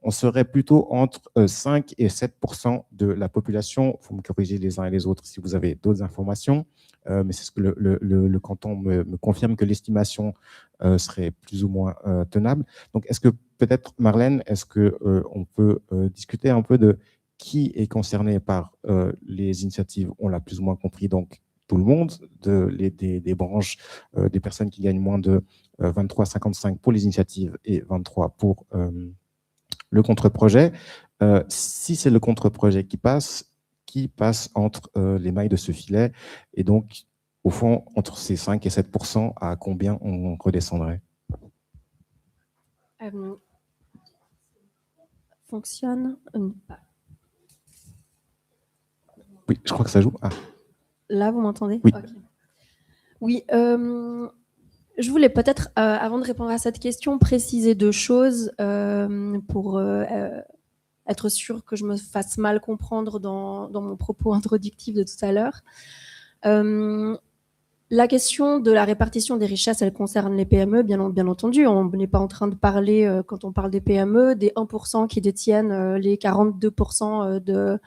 on serait plutôt entre 5 et 7% de la population. Il faut me corriger les uns et les autres si vous avez d'autres informations, mais c'est ce que le canton me confirme, que l'estimation serait plus ou moins tenable. Donc, est-ce que peut-être, Marlène, est-ce qu'on peut discuter un peu de qui est concerné par les initiatives? On l'a plus ou moins compris, donc tout le monde, des branches, des personnes qui gagnent moins de 23,55 pour les initiatives et 23 pour le contre-projet. Si c'est le contre-projet qui passe entre les mailles de ce filet, et donc, au fond, entre ces 5 et 7%, à combien on redescendrait? Fonctionne. Oui, je crois que ça joue. Ah. Là, vous m'entendez? Oui. Okay. Oui, je voulais peut-être, avant de répondre à cette question, préciser deux choses pour être sûr que je me fasse mal comprendre dans mon propos introductif de tout à l'heure. La question de la répartition des richesses, elle concerne les PME, bien entendu. On n'est pas en train de parler, quand on parle des PME, des 1% qui détiennent les 42% de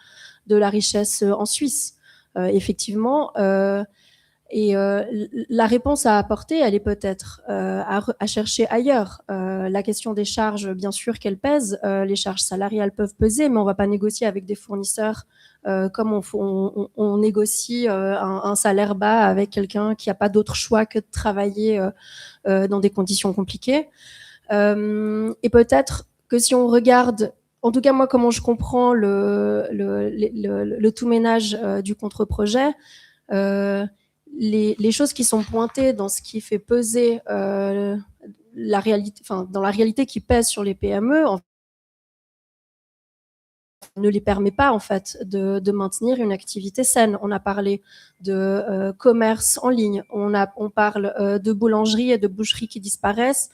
la richesse en Suisse. Effectivement, et la réponse à apporter, elle est peut-être à chercher ailleurs. La question des charges, bien sûr qu'elles pèsent. Les charges salariales peuvent peser, mais on ne va pas négocier avec des fournisseurs comme on négocie un salaire bas avec quelqu'un qui n'a pas d'autre choix que de travailler dans des conditions compliquées. Et peut-être que si on regarde, en tout cas moi, comment je comprends le tout ménage du contre-projet, les choses qui sont pointées dans ce qui fait peser la réalité, enfin dans la réalité qui pèse sur les PME, ne les permet pas en fait de maintenir une activité saine. On a parlé de commerce en ligne, on parle de boulangeries et de boucheries qui disparaissent,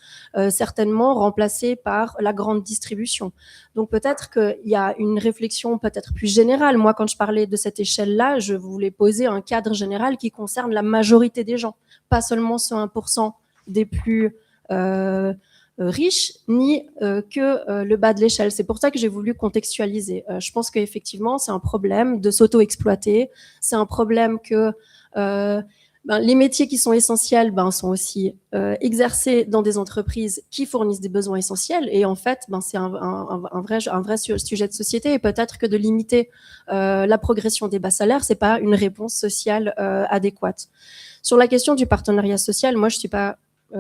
certainement remplacées par la grande distribution. Donc peut-être qu'il y a une réflexion peut-être plus générale. Moi, quand je parlais de cette échelle-là, je voulais poser un cadre général qui concerne la majorité des gens, pas seulement ce 1% des plus riche, ni que le bas de l'échelle. C'est pour ça que j'ai voulu contextualiser. Je pense qu'effectivement, c'est un problème de s'auto-exploiter. C'est un problème que les métiers qui sont essentiels sont aussi exercés dans des entreprises qui fournissent des besoins essentiels. Et en fait, c'est un vrai sujet de société. Et peut-être que de limiter la progression des bas salaires, c'est pas une réponse sociale adéquate. Sur la question du partenariat social, moi,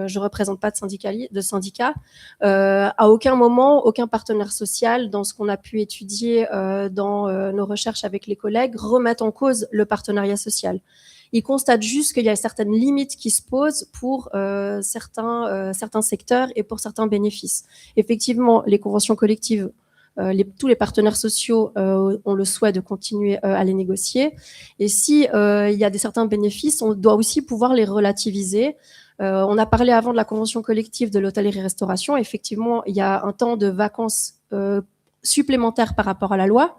je représente pas de syndicat. À aucun moment, aucun partenaire social, dans ce qu'on a pu étudier dans nos recherches avec les collègues, remettent en cause le partenariat social. Ils constatent juste qu'il y a certaines limites qui se posent pour certains secteurs et pour certains bénéfices. Effectivement, les conventions collectives, tous les partenaires sociaux ont le souhait de continuer à les négocier. Et si il y a certains bénéfices, on doit aussi pouvoir les relativiser. On a parlé avant de la convention collective de l'hôtellerie-restauration. Effectivement, il y a un temps de vacances supplémentaire par rapport à la loi.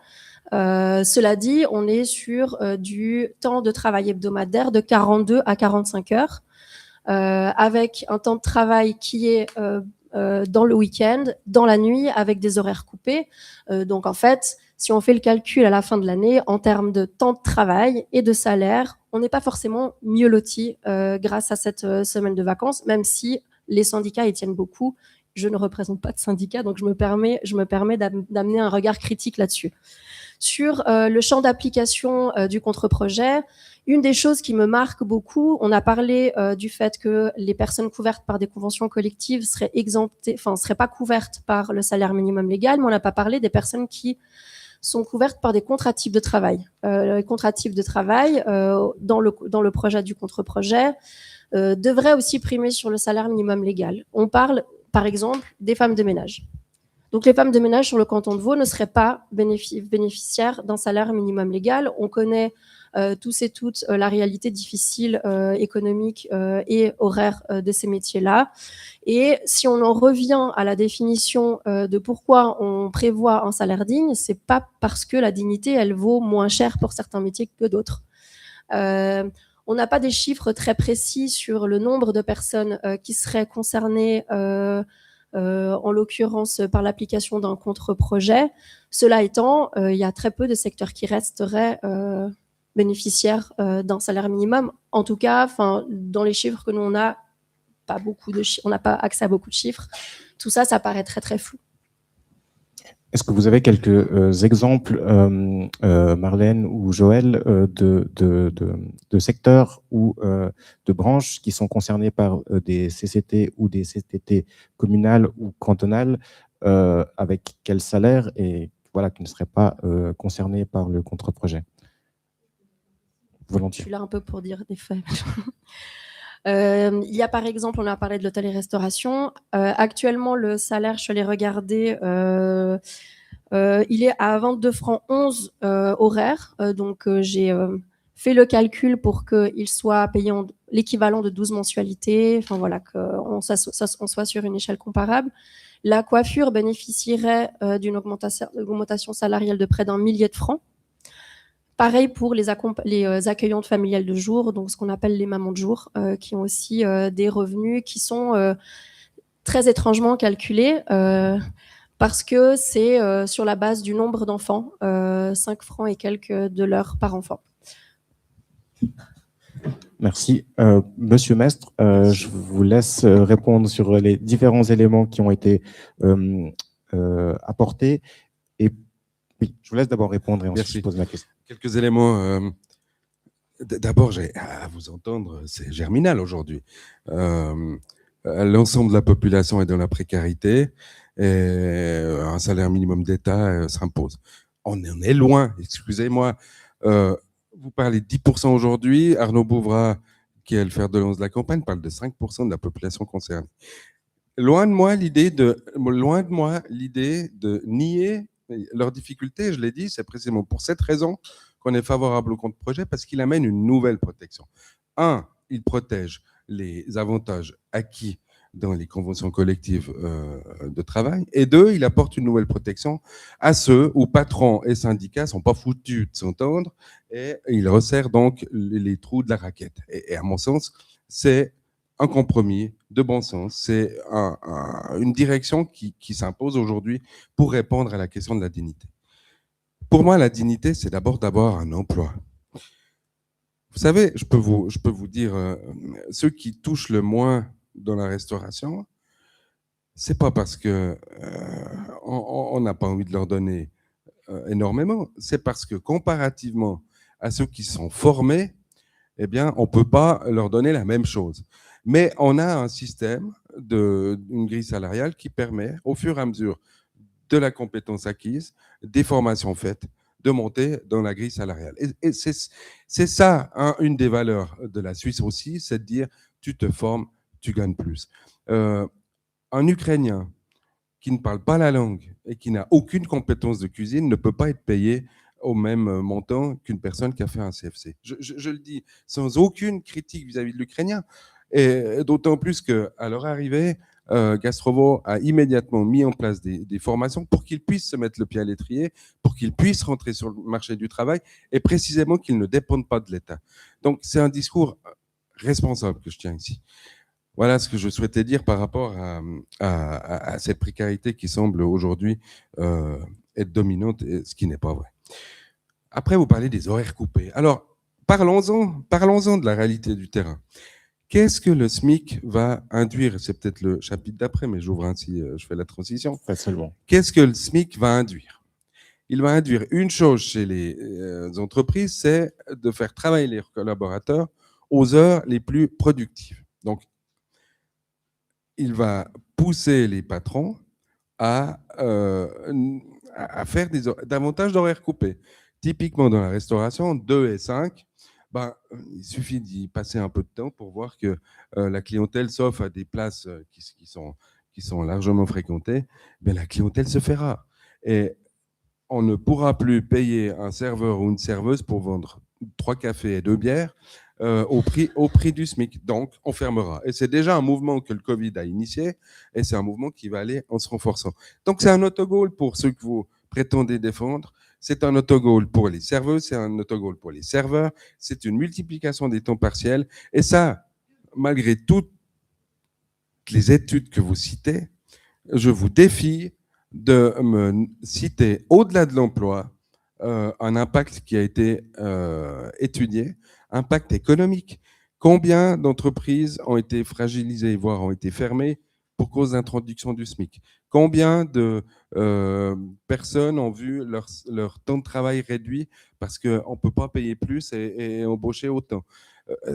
Cela dit, on est sur du temps de travail hebdomadaire de 42 à 45 heures, avec un temps de travail qui est dans le week-end, dans la nuit, avec des horaires coupés. Donc en fait, si on fait le calcul à la fin de l'année, en termes de temps de travail et de salaire, on n'est pas forcément mieux loti grâce à cette semaine de vacances, même si les syndicats y tiennent beaucoup je ne représente pas de syndicat, donc je me permets d'amener un regard critique là-dessus. Sur le champ d'application du contre-projet, une des choses qui me marque beaucoup, on a parlé du fait que les personnes couvertes par des conventions collectives seraient exemptées, enfin, seraient pas couvertes par le salaire minimum légal, mais on n'a pas parlé des personnes qui sont couvertes par des contrats types de travail. Les contrats types de travail, dans le projet du contre-projet, devraient aussi primer sur le salaire minimum légal. On parle, par exemple, des femmes de ménage. Donc, les femmes de ménage sur le canton de Vaud ne seraient pas bénéficiaires d'un salaire minimum légal. On connaît tous et toutes la réalité difficile économique et horaire de ces métiers-là. Et si on en revient à la définition de pourquoi on prévoit un salaire digne, c'est pas parce que la dignité, elle vaut moins cher pour certains métiers que d'autres. On n'a pas des chiffres très précis sur le nombre de personnes qui seraient concernées en l'occurrence par l'application d'un contre-projet. Cela étant, il y a très peu de secteurs qui resteraient bénéficiaires d'un salaire minimum. En tout cas, dans les chiffres que nous on a, on n'a pas accès à beaucoup de chiffres. Tout ça, ça paraît très très flou. Est-ce que vous avez quelques exemples, Marlène ou Joël, de secteurs ou de branches qui sont concernés par des CCT ou des CTT communales ou cantonales, avec quel salaire et voilà, qui ne seraient pas concernés par le contre-projet? Volontiers. Je suis là un peu pour dire des faits. Il y a par exemple, on a parlé de l'hôtel et restauration. Actuellement, le salaire, je suis allée regarder, il est à 22 francs 11 horaires. Donc, j'ai fait le calcul pour qu'il soit payé l'équivalent de 12 mensualités. Enfin, voilà, qu'on soit sur une échelle comparable. La coiffure bénéficierait d'une augmentation salariale de près d'1 millier de francs. Pareil pour les accueillantes familiales de jour, donc ce qu'on appelle les mamans de jour, qui ont aussi des revenus qui sont très étrangement calculés parce que c'est sur la base du nombre d'enfants, 5 francs et quelques de l'heure par enfant. Merci. Monsieur Mestre, je vous laisse répondre sur les différents éléments qui ont été apportés. Et oui, je vous laisse d'abord répondre et ensuite je pose ma question. Quelques éléments. D'abord, à vous entendre, c'est germinal aujourd'hui. L'ensemble de la population est dans la précarité et un salaire minimum d'État s'impose. On en est loin, excusez-moi. Vous parlez de 10% aujourd'hui. Arnaud Bouvrat, qui est le fer de lance de la campagne, parle de 5% de la population concernée. Loin de moi l'idée de nier leurs difficultés. Je l'ai dit, c'est précisément pour cette raison qu'on est favorable au contre-projet, parce qu'il amène une nouvelle protection. Un, il protège les avantages acquis dans les conventions collectives de travail. Et deux, il apporte une nouvelle protection à ceux où patrons et syndicats sont pas foutus de s'entendre, et il resserre donc les trous de la raquette. Et à mon sens, c'est un compromis de bon sens. C'est une direction qui s'impose aujourd'hui pour répondre à la question de la dignité. Pour moi, la dignité, c'est d'abord d'avoir un emploi. Vous savez, je peux vous dire, ceux qui touchent le moins dans la restauration, c'est pas parce que on n'a pas envie de leur donner énormément, c'est parce que comparativement à ceux qui sont formés, eh bien, on peut pas leur donner la même chose. Mais on a un système une grille salariale qui permet, au fur et à mesure de la compétence acquise, des formations faites, de monter dans la grille salariale. Et c'est ça, une des valeurs de la Suisse aussi, c'est de dire, tu te formes, tu gagnes plus. Un Ukrainien qui ne parle pas la langue et qui n'a aucune compétence de cuisine ne peut pas être payé au même montant qu'une personne qui a fait un CFC. Je le dis sans aucune critique vis-à-vis de l'Ukrainien, et d'autant plus qu'à leur arrivée, Gastrovo a immédiatement mis en place des formations pour qu'ils puissent se mettre le pied à l'étrier, pour qu'ils puissent rentrer sur le marché du travail, et précisément qu'ils ne dépendent pas de l'État. Donc c'est un discours responsable que je tiens ici. Voilà ce que je souhaitais dire par rapport à cette précarité qui semble aujourd'hui être dominante, et ce qui n'est pas vrai. Après, vous parlez des horaires coupés. Alors, parlons-en de la réalité du terrain. Qu'est-ce que le SMIC va induire? C'est peut-être le chapitre d'après, mais j'ouvre ainsi, je fais la transition. Pas seulement. Qu'est-ce que le SMIC va induire? Il va induire une chose chez les entreprises, c'est de faire travailler les collaborateurs aux heures les plus productives. Donc, il va pousser les patrons à faire davantage d'horaires coupés. Typiquement, dans la restauration, 2 et 5, il suffit d'y passer un peu de temps pour voir que la clientèle, sauf à des places qui sont largement fréquentées, la clientèle se fait rare. Et on ne pourra plus payer un serveur ou une serveuse pour vendre 3 cafés et 2 bières au prix du SMIC. Donc, on fermera. Et c'est déjà un mouvement que le Covid a initié, et c'est un mouvement qui va aller en se renforçant. Donc, c'est un autogol pour ceux que vous prétendez défendre. C'est un autogol pour les serveuses, c'est un autogol pour les serveurs. C'est une multiplication des temps partiels. Et ça, malgré toutes les études que vous citez, je vous défie de me citer, au-delà de l'emploi, un impact qui a été étudié, impact économique. Combien d'entreprises ont été fragilisées, voire ont été fermées pour cause d'introduction du SMIC? Combien de personnes ont vu leur temps de travail réduit parce qu'on ne peut pas payer plus et embaucher autant?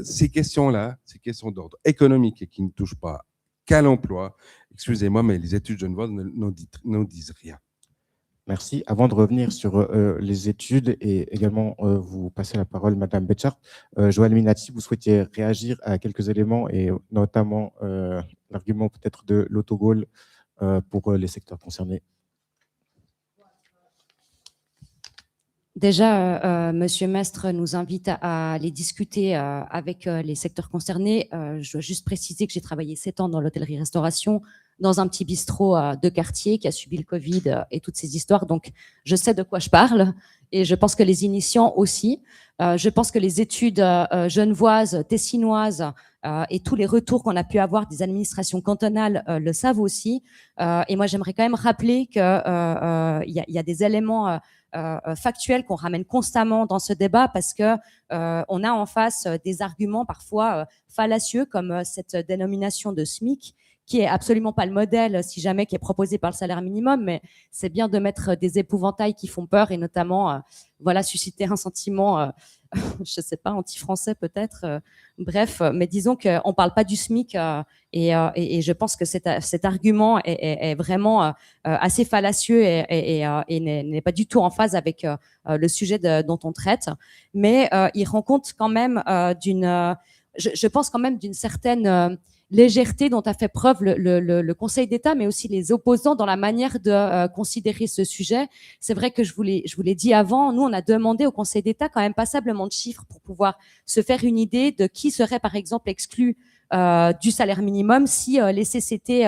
Ces questions-là, ces questions d'ordre économique et qui ne touchent pas qu'à l'emploi, excusez-moi, mais les études genevoises n'en disent rien. Merci. Avant de revenir sur les études et également vous passer la parole, Madame Betchart, Joël Minati, vous souhaitiez réagir à quelques éléments et notamment l'argument peut-être de l'autogol pour les secteurs concernés. Déjà, Monsieur Mestre nous invite à aller discuter avec les secteurs concernés. Je dois juste préciser que j'ai travaillé 7 ans dans l'hôtellerie-restauration, dans un petit bistrot de quartier qui a subi le Covid et toutes ces histoires. Donc, je sais de quoi je parle et je pense que les initiants aussi. Je pense que les études genevoises, tessinoises et tous les retours qu'on a pu avoir des administrations cantonales le savent aussi. Et moi, j'aimerais quand même rappeler qu'il y a des éléments factuels qu'on ramène constamment dans ce débat parce que on a en face des arguments parfois fallacieux comme cette dénomination de SMIC qui est absolument pas le modèle, si jamais, qui est proposé par le salaire minimum, mais c'est bien de mettre des épouvantails qui font peur et notamment, susciter un sentiment, je sais pas, anti-français peut-être. Bref, mais disons qu'on parle pas du SMIC et je pense que cet argument est vraiment assez fallacieux et n'est pas du tout en phase avec le sujet dont on traite. Mais il rend compte quand même je pense quand même d'une certaine légèreté dont a fait preuve le Conseil d'État, mais aussi les opposants dans la manière de considérer ce sujet. C'est vrai que je vous l'ai dit avant, nous, on a demandé au Conseil d'État quand même passablement de chiffres pour pouvoir se faire une idée de qui serait, par exemple, exclu du salaire minimum si les CCT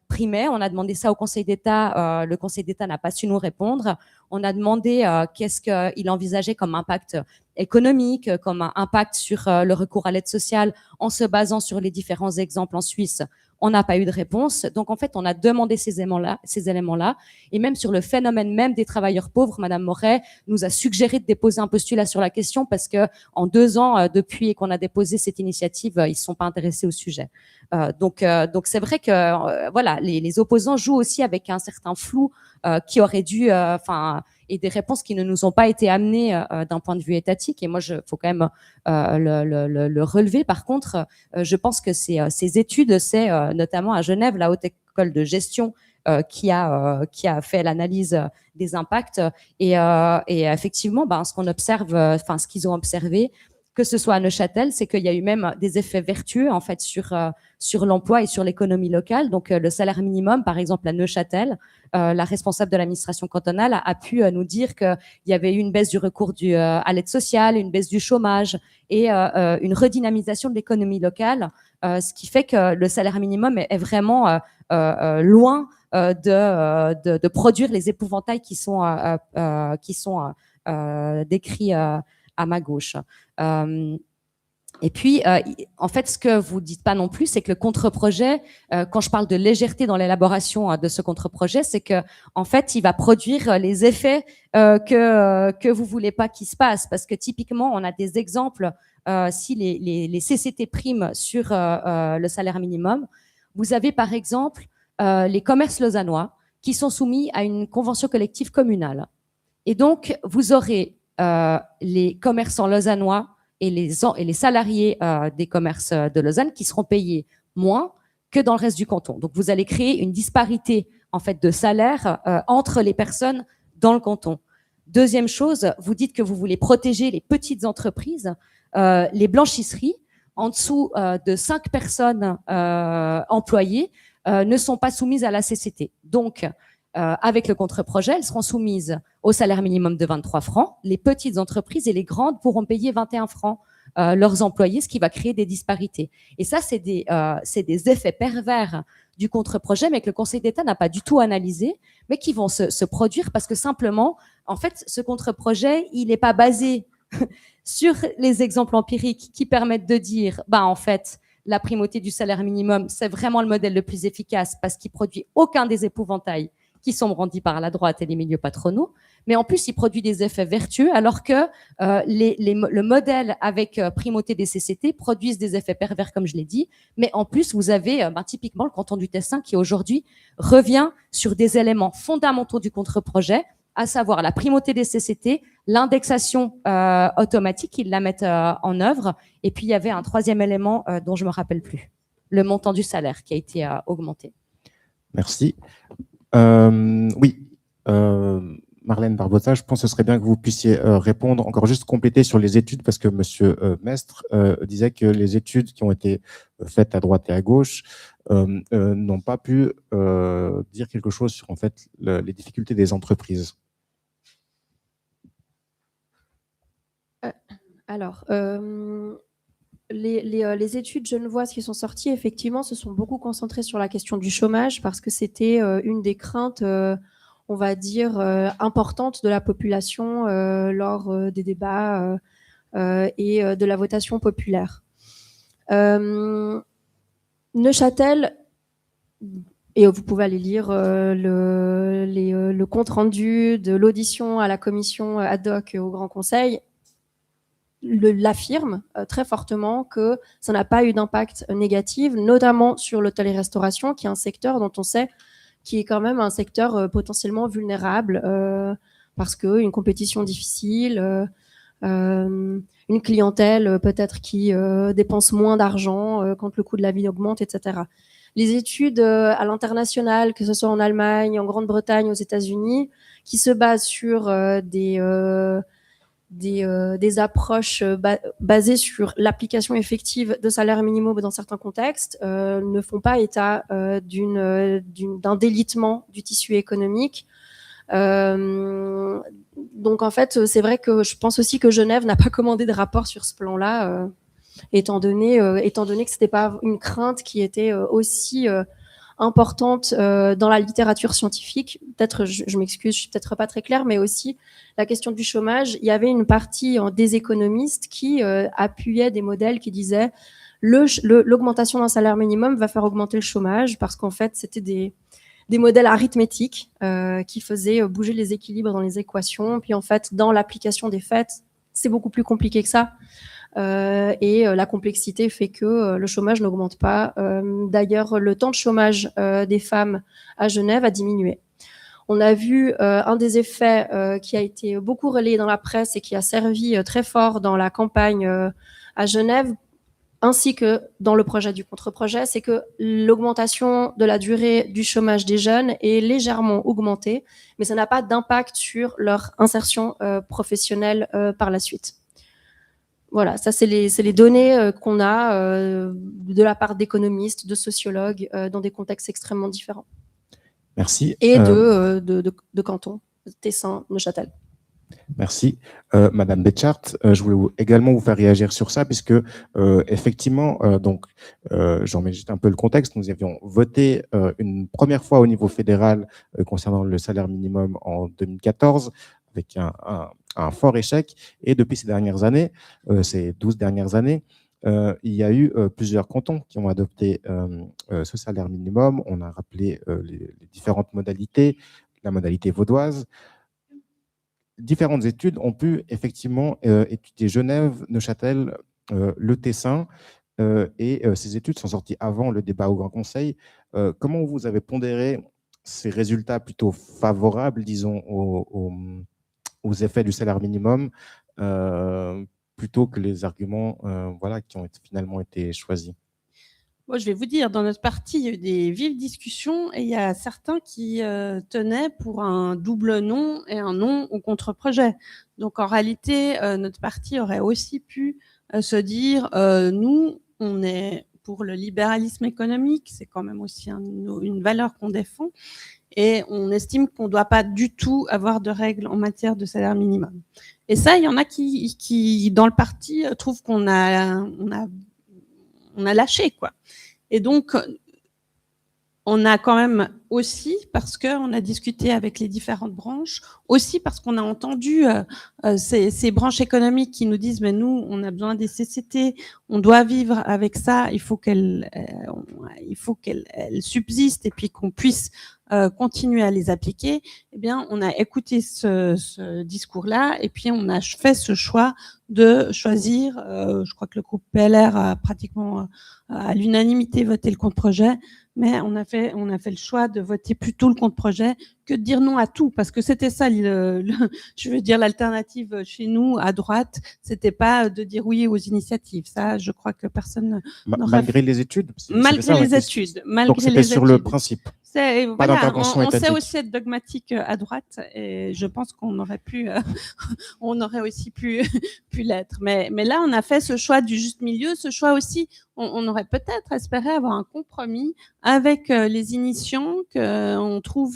primaient. On a demandé ça au Conseil d'État. Le Conseil d'État n'a pas su nous répondre. On a demandé qu'est-ce qu'il envisageait comme impact économique, comme un impact sur le recours à l'aide sociale en se basant sur les différents exemples en Suisse. On n'a pas eu de réponse. Donc, en fait, on a demandé ces éléments-là. Et même sur le phénomène même des travailleurs pauvres, Madame Moret nous a suggéré de déposer un postulat sur la question parce que en 2 ans, depuis qu'on a déposé cette initiative, ils ne sont pas intéressés au sujet. Donc c'est vrai que les opposants jouent aussi avec un certain flou qui aurait dû, et des réponses qui ne nous ont pas été amenées d'un point de vue étatique. Et moi, faut quand même le relever. Par contre, je pense que ces études, c'est notamment à Genève, la Haute École de Gestion, qui a fait l'analyse des impacts. Et effectivement, ce qu'on observe, ce qu'ils ont observé, que ce soit à Neuchâtel, c'est qu'il y a eu même des effets vertueux en fait sur l'emploi et sur l'économie locale. Donc le salaire minimum, par exemple à Neuchâtel, la responsable de l'administration cantonale a pu nous dire qu'il y avait eu une baisse du recours à l'aide sociale, une baisse du chômage et une redynamisation de l'économie locale, ce qui fait que le salaire minimum est vraiment loin de produire les épouvantails qui sont décrits à ma gauche. Et puis, en fait, ce que vous dites pas non plus, c'est que le contre-projet, quand je parle de légèreté dans l'élaboration de ce contre-projet, c'est que, en fait, il va produire les effets que vous voulez pas qu'ils se passent, parce que typiquement, on a des exemples si les CCT priment sur le salaire minimum, vous avez par exemple les commerces lausannois qui sont soumis à une convention collective communale. Et donc, vous aurez les commerçants lausannois et les salariés des commerces de Lausanne qui seront payés moins que dans le reste du canton. Donc, vous allez créer une disparité en fait de salaire entre les personnes dans le canton. Deuxième chose, vous dites que vous voulez protéger les petites entreprises, les blanchisseries en dessous de 5 personnes employées ne sont pas soumises à la CCT. Donc, avec le contre-projet, elles seront soumises au salaire minimum de 23 francs. Les petites entreprises et les grandes pourront payer 21 francs leurs employés, ce qui va créer des disparités. Et ça, c'est des effets pervers du contre-projet, mais que le Conseil d'État n'a pas du tout analysé, mais qui vont se produire parce que simplement, en fait, ce contre-projet, il n'est pas basé sur les exemples empiriques qui permettent de dire, en fait, la primauté du salaire minimum, c'est vraiment le modèle le plus efficace parce qu'il produit aucun des épouvantails qui sont brandis par la droite et les milieux patronaux, mais en plus, il produit des effets vertueux, alors que le modèle avec primauté des CCT produisent des effets pervers, comme je l'ai dit, mais en plus, vous avez typiquement le canton du Tessin qui aujourd'hui revient sur des éléments fondamentaux du contre-projet, à savoir la primauté des CCT, l'indexation automatique, ils la mettent en œuvre, et puis il y avait un troisième élément dont je me rappelle plus, le montant du salaire qui a été augmenté. Merci. Oui, Marlène Barbosa, je pense que ce serait bien que vous puissiez répondre, encore juste compléter sur les études, parce que Monsieur Mestre disait que les études qui ont été faites à droite et à gauche n'ont pas pu dire quelque chose sur en fait les difficultés des entreprises. Alors, les études genevoises qui sont sorties, effectivement, se sont beaucoup concentrées sur la question du chômage parce que c'était une des craintes, on va dire, importantes de la population lors des débats et de la votation populaire. Neuchâtel, et vous pouvez aller lire le compte-rendu de l'audition à la commission ad hoc au Grand Conseil, l'affirme très fortement que ça n'a pas eu d'impact négatif, notamment sur l'hôtellerie-restauration, qui est un secteur dont on sait qui est quand même un secteur potentiellement vulnérable parce qu'une compétition difficile, une clientèle peut-être qui dépense moins d'argent quand le coût de la vie augmente, etc. Les études à l'international, que ce soit en Allemagne, en Grande-Bretagne, aux États-Unis, qui se basent sur des approches basées sur l'application effective de salaire minimum dans certains contextes ne font pas état d'un délitement du tissu économique. Donc en fait, c'est vrai que je pense aussi que Genève n'a pas commandé de rapport sur ce plan-là, étant donné que c'était pas une crainte qui était aussi importante dans la littérature scientifique. Peut-être, je m'excuse, je suis peut-être pas très claire, mais aussi la question du chômage. Il y avait une partie des économistes qui appuyaient des modèles qui disaient l'augmentation d'un salaire minimum va faire augmenter le chômage parce qu'en fait, c'était des modèles arithmétiques qui faisaient bouger les équilibres dans les équations. Puis en fait, dans l'application des faits, c'est beaucoup plus compliqué que ça. Et la complexité fait que le chômage n'augmente pas. D'ailleurs, le temps de chômage des femmes à Genève a diminué. On a vu un des effets qui a été beaucoup relayé dans la presse et qui a servi très fort dans la campagne à Genève, ainsi que dans le projet du contre-projet, c'est que l'augmentation de la durée du chômage des jeunes est légèrement augmentée, mais ça n'a pas d'impact sur leur insertion professionnelle par la suite. Voilà, ça c'est les données qu'on a de la part d'économistes, de sociologues dans des contextes extrêmement différents. Merci. Et de cantons, Tessin, Neuchâtel. Merci. Madame Betchart, je voulais également vous faire réagir sur ça, puisque effectivement, j'en mets juste un peu le contexte, nous avions voté une première fois au niveau fédéral concernant le salaire minimum en 2014, avec un fort échec, et depuis ces dernières années, ces 12 dernières années, il y a eu plusieurs cantons qui ont adopté ce salaire minimum. On a rappelé les différentes modalités, la modalité vaudoise. Différentes études ont pu effectivement étudier Genève, Neuchâtel le Tessin, et ces études sont sorties avant le débat au Grand Conseil. Comment vous avez pondéré ces résultats plutôt favorables, disons, aux effets du salaire minimum, plutôt que les arguments voilà, qui ont finalement été choisis? Moi, je vais vous dire, dans notre parti, il y a eu des vives discussions et il y a certains qui tenaient pour un double non et un non au contre-projet. Donc, en réalité, notre parti aurait aussi pu se dire, nous, on est pour le libéralisme économique, c'est quand même aussi une valeur qu'on défend, et on estime qu'on ne doit pas du tout avoir de règles en matière de salaire minimum. Et ça, il y en a qui dans le parti, trouvent qu'on a lâché, quoi. Et donc, on a quand même aussi, parce qu'on a discuté avec les différentes branches, aussi parce qu'on a entendu ces branches économiques qui nous disent, mais nous, on a besoin des CCT, on doit vivre avec ça, il faut qu'elles subsistent et puis qu'on puisse continuer à les appliquer. Eh bien, on a écouté ce discours-là et puis on a fait ce choix de choisir, je crois que le groupe PLR a pratiquement à l'unanimité voté le contre-projet, mais on a fait le choix de voter plutôt le contre-projet que de dire non à tout, parce que c'était ça, je veux dire, l'alternative chez nous, à droite, c'était pas de dire oui aux initiatives. Ça, je crois que personne n'aurait... Malgré les études? Malgré les études. Donc c'était sur le principe? Voilà, on sait aussi être dogmatique à droite, et je pense qu'on aurait pu, on aurait aussi pu l'être. Mais là, on a fait ce choix du juste milieu, ce choix aussi. On aurait peut-être espéré avoir un compromis avec les initiants, qu'on trouve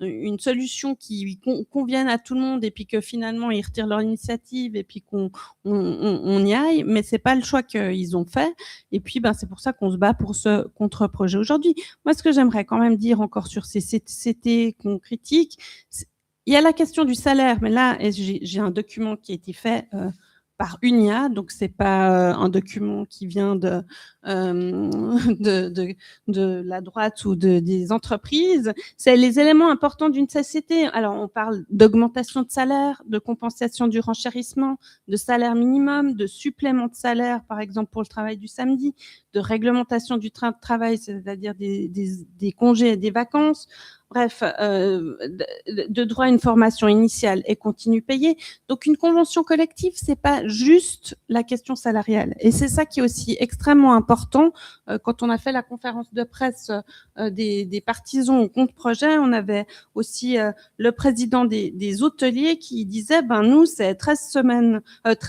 une solution qui convienne à tout le monde, et puis que finalement ils retirent leur initiative, et puis qu'on y aille. Mais c'est pas le choix qu'ils ont fait. Et puis, c'est pour ça qu'on se bat pour ce contre-projet aujourd'hui. Moi, ce que j'aimerais quand même dire encore sur ces CT qu'on critique, il y a la question du salaire, mais là, j'ai un document qui a été fait par UNIA, donc c'est pas un document qui vient de la droite ou des entreprises. C'est les éléments importants d'une société. Alors, on parle d'augmentation de salaire, de compensation du renchérissement, de salaire minimum, de supplément de salaire, par exemple pour le travail du samedi, de réglementation du train de travail, c'est-à-dire des congés et des vacances. Bref, de droit à une formation initiale et continue payée. Donc, une convention collective, c'est pas juste la question salariale. Et c'est ça qui est aussi extrêmement important. Quand on a fait la conférence de presse des partisans au contre-projet, on avait aussi le président des hôteliers qui disait, nous, c'est 13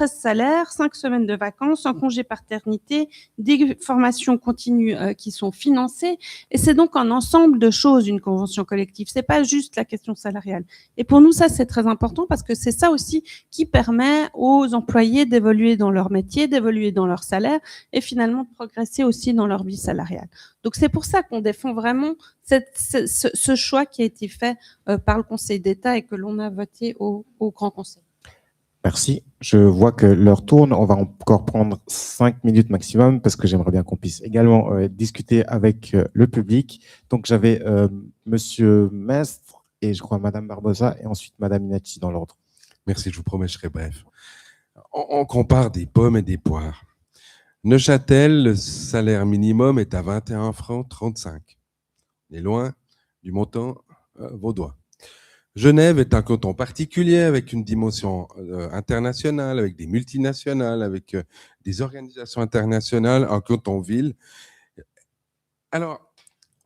salaires, 5 semaines de vacances, un congé paternité, des formations continues qui sont financées. Et c'est donc un ensemble de choses, une convention collective. C'est pas juste la question salariale. Et pour nous, ça, c'est très important parce que c'est ça aussi qui permet aux employés d'évoluer dans leur métier, d'évoluer dans leur salaire et finalement de progresser aussi dans leur vie salariale. Donc, c'est pour ça qu'on défend vraiment ce choix qui a été fait par le Conseil d'État et que l'on a voté au Grand Conseil. Merci. Je vois que l'heure tourne. On va encore prendre 5 minutes maximum parce que j'aimerais bien qu'on puisse également discuter avec le public. Donc, j'avais Monsieur Mestre et je crois Madame Barbosa et ensuite Madame Inacci dans l'ordre. Merci, je vous promets, je serai bref. On compare des pommes et des poires. Neuchâtel, le salaire minimum est à 21 francs 35. On est loin du montant vaudois. Genève est un canton particulier avec une dimension internationale, avec des multinationales, avec des organisations internationales, un canton-ville. Alors,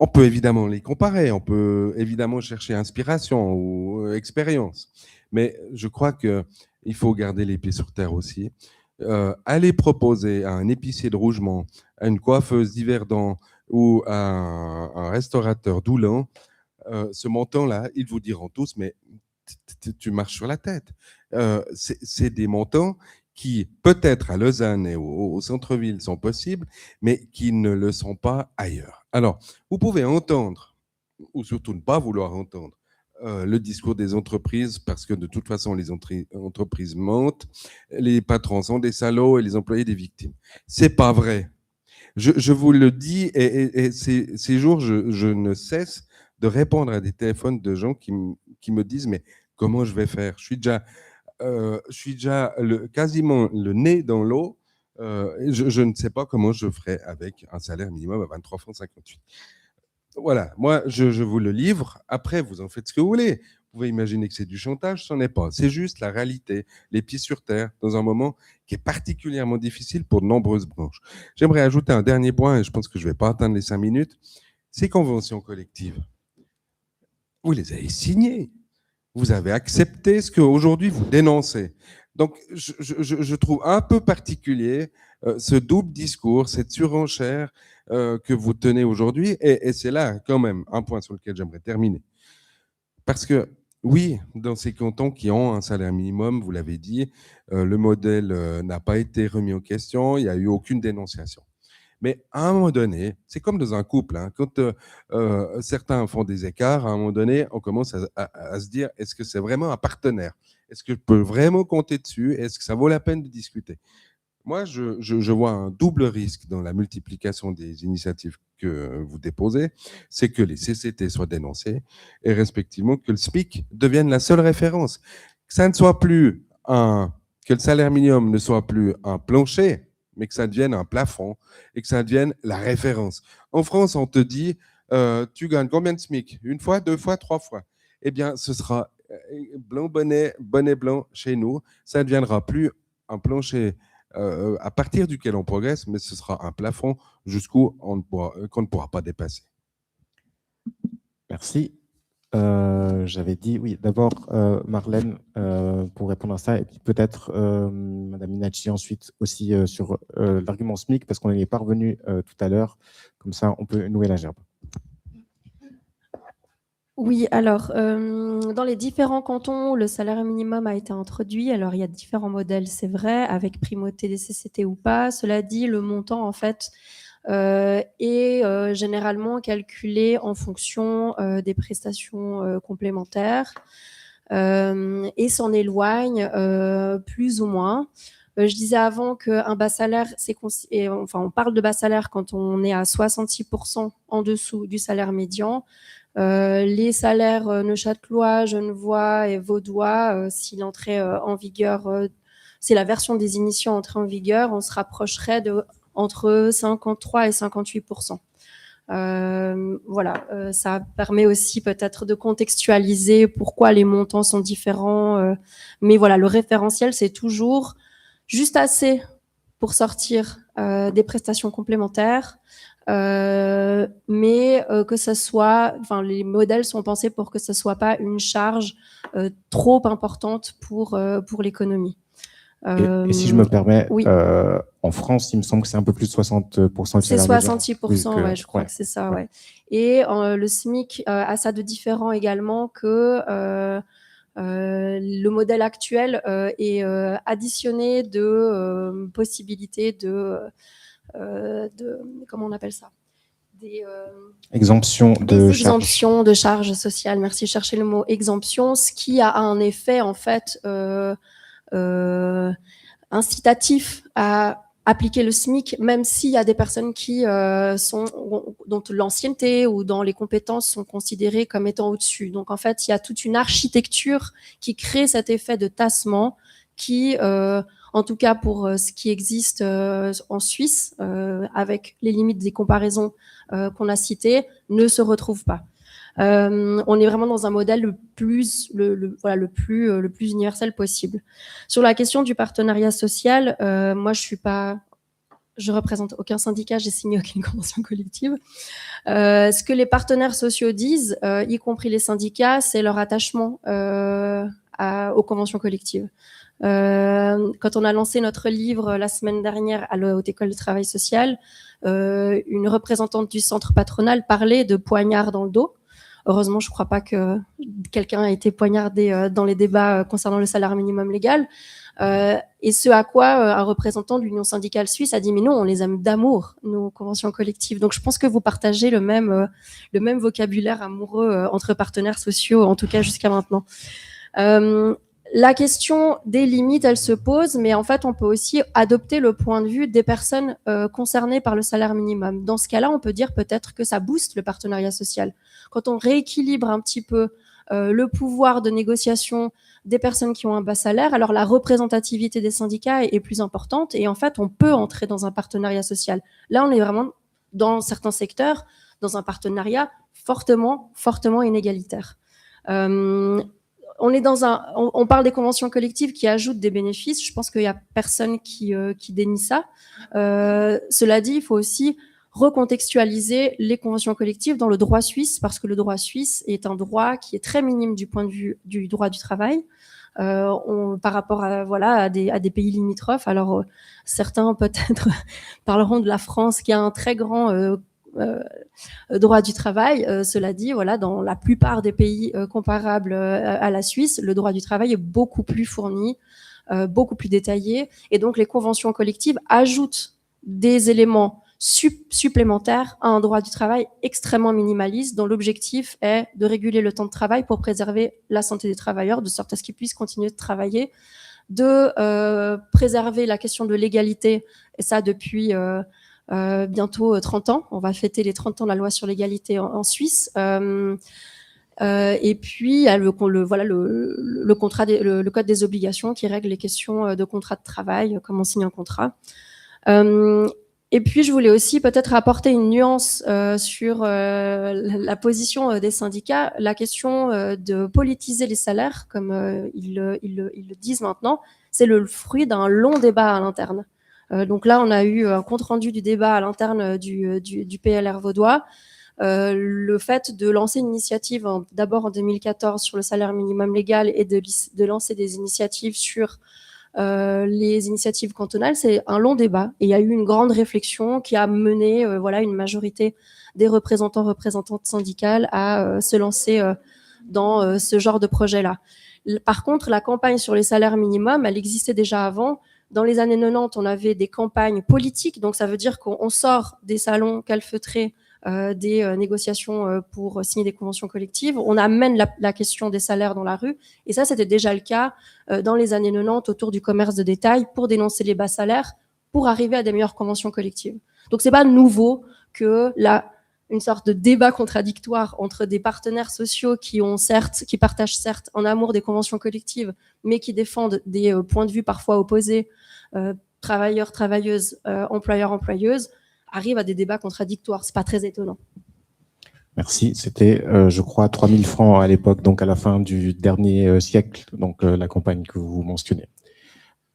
on peut évidemment les comparer, on peut évidemment chercher inspiration ou expérience, mais je crois qu'il faut garder les pieds sur terre aussi. Aller proposer à un épicier de Rougemont, à une coiffeuse d'Yverdon ou à un restaurateur d'Oulan, ce montant-là, ils vous diront tous, mais tu marches sur la tête. C'est des montants qui, peut-être à Lausanne et au centre-ville, sont possibles, mais qui ne le sont pas ailleurs. Alors, vous pouvez entendre, ou surtout ne pas vouloir entendre, le discours des entreprises, parce que de toute façon, les entreprises mentent, les patrons sont des salauds et les employés des victimes. C'est pas vrai. Je vous le dis, et ces jours, je ne cesse de répondre à des téléphones de gens qui me disent « mais comment je vais faire ?» Je suis déjà quasiment le nez dans l'eau Je ne sais pas comment je ferais avec un salaire minimum à 23 francs 58. Voilà, moi, je vous le livre. Après, vous en faites ce que vous voulez. Vous pouvez imaginer que c'est du chantage, ce n'en est pas. C'est juste la réalité, les pieds sur terre, dans un moment qui est particulièrement difficile pour de nombreuses branches. J'aimerais ajouter un dernier point, et je pense que je ne vais pas atteindre les 5 minutes. Ces conventions collectives, vous les avez signées. Vous avez accepté ce qu'aujourd'hui vous dénoncez. Donc, je trouve un peu particulier ce double discours, cette surenchère que vous tenez aujourd'hui. Et c'est là, quand même, un point sur lequel j'aimerais terminer. Parce que, oui, dans ces cantons qui ont un salaire minimum, vous l'avez dit, le modèle n'a pas été remis en question, il n'y a eu aucune dénonciation. Mais à un moment donné, c'est comme dans un couple, hein, quand certains font des écarts, à un moment donné, on commence à se dire, est-ce que c'est vraiment un partenaire? Est-ce que je peux vraiment compter dessus? Est-ce que ça vaut la peine de discuter? Moi, je vois un double risque dans la multiplication des initiatives que vous déposez, c'est que les CCT soient dénoncés et respectivement que le SMIC devienne la seule référence. Que ça ne soit plus que le salaire minimum ne soit plus un plancher, mais que ça devienne un plafond et que ça devienne la référence. En France, on te dit, tu gagnes combien de SMIC? Une fois, deux fois, trois fois? Eh bien, ce sera blanc, bonnet blanc chez nous. Ça ne deviendra plus un plancher à partir duquel on progresse, mais ce sera un plafond jusqu'où qu'on ne pourra pas dépasser. Merci. J'avais dit, oui, d'abord Marlène pour répondre à ça, et puis peut-être Madame Minacci ensuite aussi sur l'argument SMIC, parce qu'on n'y est pas revenu tout à l'heure, comme ça on peut nouer la gerbe. Oui, alors, dans les différents cantons où le salaire minimum a été introduit, alors il y a différents modèles, c'est vrai, avec primauté des CCT ou pas. Cela dit, le montant, en fait, est généralement calculé en fonction des prestations complémentaires et s'en éloigne plus ou moins. Je disais avant qu'un bas salaire, enfin, on parle de bas salaire quand on est à 66% en dessous du salaire médian. Les salaires neuchâtelois, genevois et vaudois, si l'entrée en vigueur, c'est la version des initiants entrée en vigueur, on se rapprocherait de entre 53 et 58%. Voilà, ça permet aussi peut-être de contextualiser pourquoi les montants sont différents. Mais voilà, le référentiel, c'est toujours juste assez pour sortir des prestations complémentaires. Mais que ça soit, enfin, les modèles sont pensés pour que ça soit pas une charge trop importante pour l'économie. Et si je me permets, oui. en France, il me semble que c'est un peu plus de 60% du c'est salaire 66%, ouais, je crois que c'est ça, ouais. Et le SMIC a ça de différent également que le modèle actuel est additionné de possibilités de comment on appelle ça, des exemptions de charges sociales. Merci, chercher le mot exemption, ce qui a un effet en fait incitatif à appliquer le SMIC, même s'il y a des personnes qui dont l'ancienneté ou dans les compétences sont considérées comme étant au-dessus. Donc en fait, il y a toute une architecture qui crée cet effet de tassement qui en tout cas pour ce qui existe en Suisse, avec les limites des comparaisons qu'on a citées, ne se retrouve pas. On est vraiment dans un modèle le plus universel possible. Sur la question du partenariat social, moi je représente aucun syndicat, j'ai signé aucune convention collective. Ce que les partenaires sociaux disent, y compris les syndicats, c'est leur attachement aux conventions collectives. Quand on a lancé notre livre la semaine dernière à la Haute École de Travail Social, une représentante du centre patronal parlait de poignard dans le dos. Heureusement, je ne crois pas que quelqu'un a été poignardé dans les débats concernant le salaire minimum légal. Et ce à quoi un représentant de l'Union syndicale suisse a dit « mais nous, on les aime d'amour, nos conventions collectives ». Donc, je pense que vous partagez le même vocabulaire amoureux entre partenaires sociaux, en tout cas jusqu'à maintenant. La question des limites, elle se pose, mais en fait, on peut aussi adopter le point de vue des personnes concernées par le salaire minimum. Dans ce cas-là, on peut dire peut-être que ça booste le partenariat social. Quand on rééquilibre un petit peu le pouvoir de négociation des personnes qui ont un bas salaire, alors la représentativité des syndicats est plus importante et en fait, on peut entrer dans un partenariat social. Là, on est vraiment, dans certains secteurs, dans un partenariat fortement inégalitaire. On parle des conventions collectives qui ajoutent des bénéfices. Je pense qu'il n'y a personne qui dénie ça. Cela dit, il faut aussi recontextualiser les conventions collectives dans le droit suisse, parce que le droit suisse est un droit qui est très minime du point de vue du droit du travail. Par rapport à des pays limitrophes. Alors, certains peut-être parleront de la France qui a un très grand droit du travail. Cela dit, dans la plupart des pays comparables à la Suisse, le droit du travail est beaucoup plus fourni, beaucoup plus détaillé. Et donc, les conventions collectives ajoutent des éléments supplémentaires à un droit du travail extrêmement minimaliste, dont l'objectif est de réguler le temps de travail pour préserver la santé des travailleurs, de sorte à ce qu'ils puissent continuer de travailler, de préserver la question de l'égalité, et ça depuis bientôt 30 ans. On va fêter les 30 ans de la loi sur l'égalité en Suisse. Et puis, il y a le code des obligations qui règle les questions de contrat de travail, comment on signe un contrat. Et puis, je voulais aussi peut-être apporter une nuance sur la position des syndicats. La question de politiser les salaires, comme ils le disent maintenant, c'est le fruit d'un long débat à l'interne. Donc là, on a eu un compte-rendu du débat à l'interne du PLR vaudois. Le fait de lancer une initiative d'abord en 2014 sur le salaire minimum légal et de lancer des initiatives sur les initiatives cantonales, c'est un long débat et il y a eu une grande réflexion qui a mené une majorité des représentantes syndicales à se lancer dans ce genre de projet-là. Par contre, la campagne sur les salaires minimums, elle existait déjà avant. Dans les années 90, on avait des campagnes politiques, donc ça veut dire qu'on sort des salons calfeutrés des négociations pour signer des conventions collectives. On amène la question des salaires dans la rue. Et ça, c'était déjà le cas dans les années 90 autour du commerce de détail pour dénoncer les bas salaires, pour arriver à des meilleures conventions collectives. Donc, c'est pas nouveau que une sorte de débat contradictoire entre des partenaires sociaux qui partagent certes en amour des conventions collectives, mais qui défendent des points de vue parfois opposés, travailleurs, travailleuses, employeurs, employeuses, arrive à des débats contradictoires. C'est pas très étonnant. Merci. C'était, je crois, 3 000 francs à l'époque, donc à la fin du dernier siècle, donc la campagne que vous mentionnez.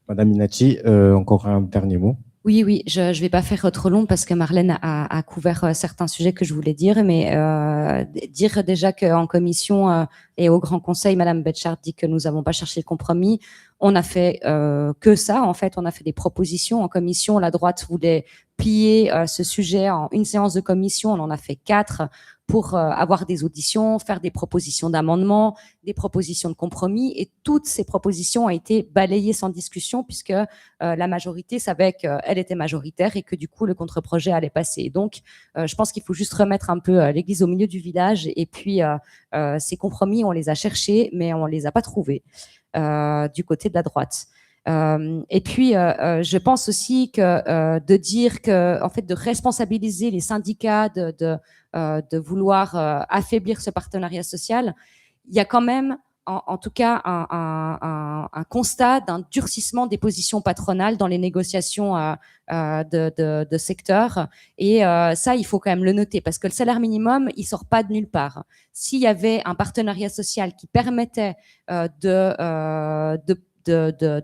Madame Minacci, encore un dernier mot. Oui, je vais pas faire trop long parce que Marlène a couvert certains sujets que je voulais dire, mais dire déjà qu'en commission et au Grand Conseil, Madame Betchart dit que nous n'avons pas cherché le compromis. On a fait que ça, en fait, on a fait des propositions en commission. La droite voulait plier ce sujet en une séance de commission, on en a fait 4 pour avoir des auditions, faire des propositions d'amendements, des propositions de compromis, et toutes ces propositions ont été balayées sans discussion puisque la majorité savait qu'elle était majoritaire et que du coup le contre-projet allait passer. Donc, je pense qu'il faut juste remettre un peu l'église au milieu du village, et puis ces compromis, on les a cherchés, mais on les a pas trouvés du côté de la droite. Et puis, je pense aussi que de dire que, en fait, de responsabiliser les syndicats, de vouloir affaiblir ce partenariat social, il y a quand même, en tout cas, un constat d'un durcissement des positions patronales dans les négociations de secteur. Et ça, il faut quand même le noter, parce que le salaire minimum, il sort pas de nulle part. S'il y avait un partenariat social qui permettait de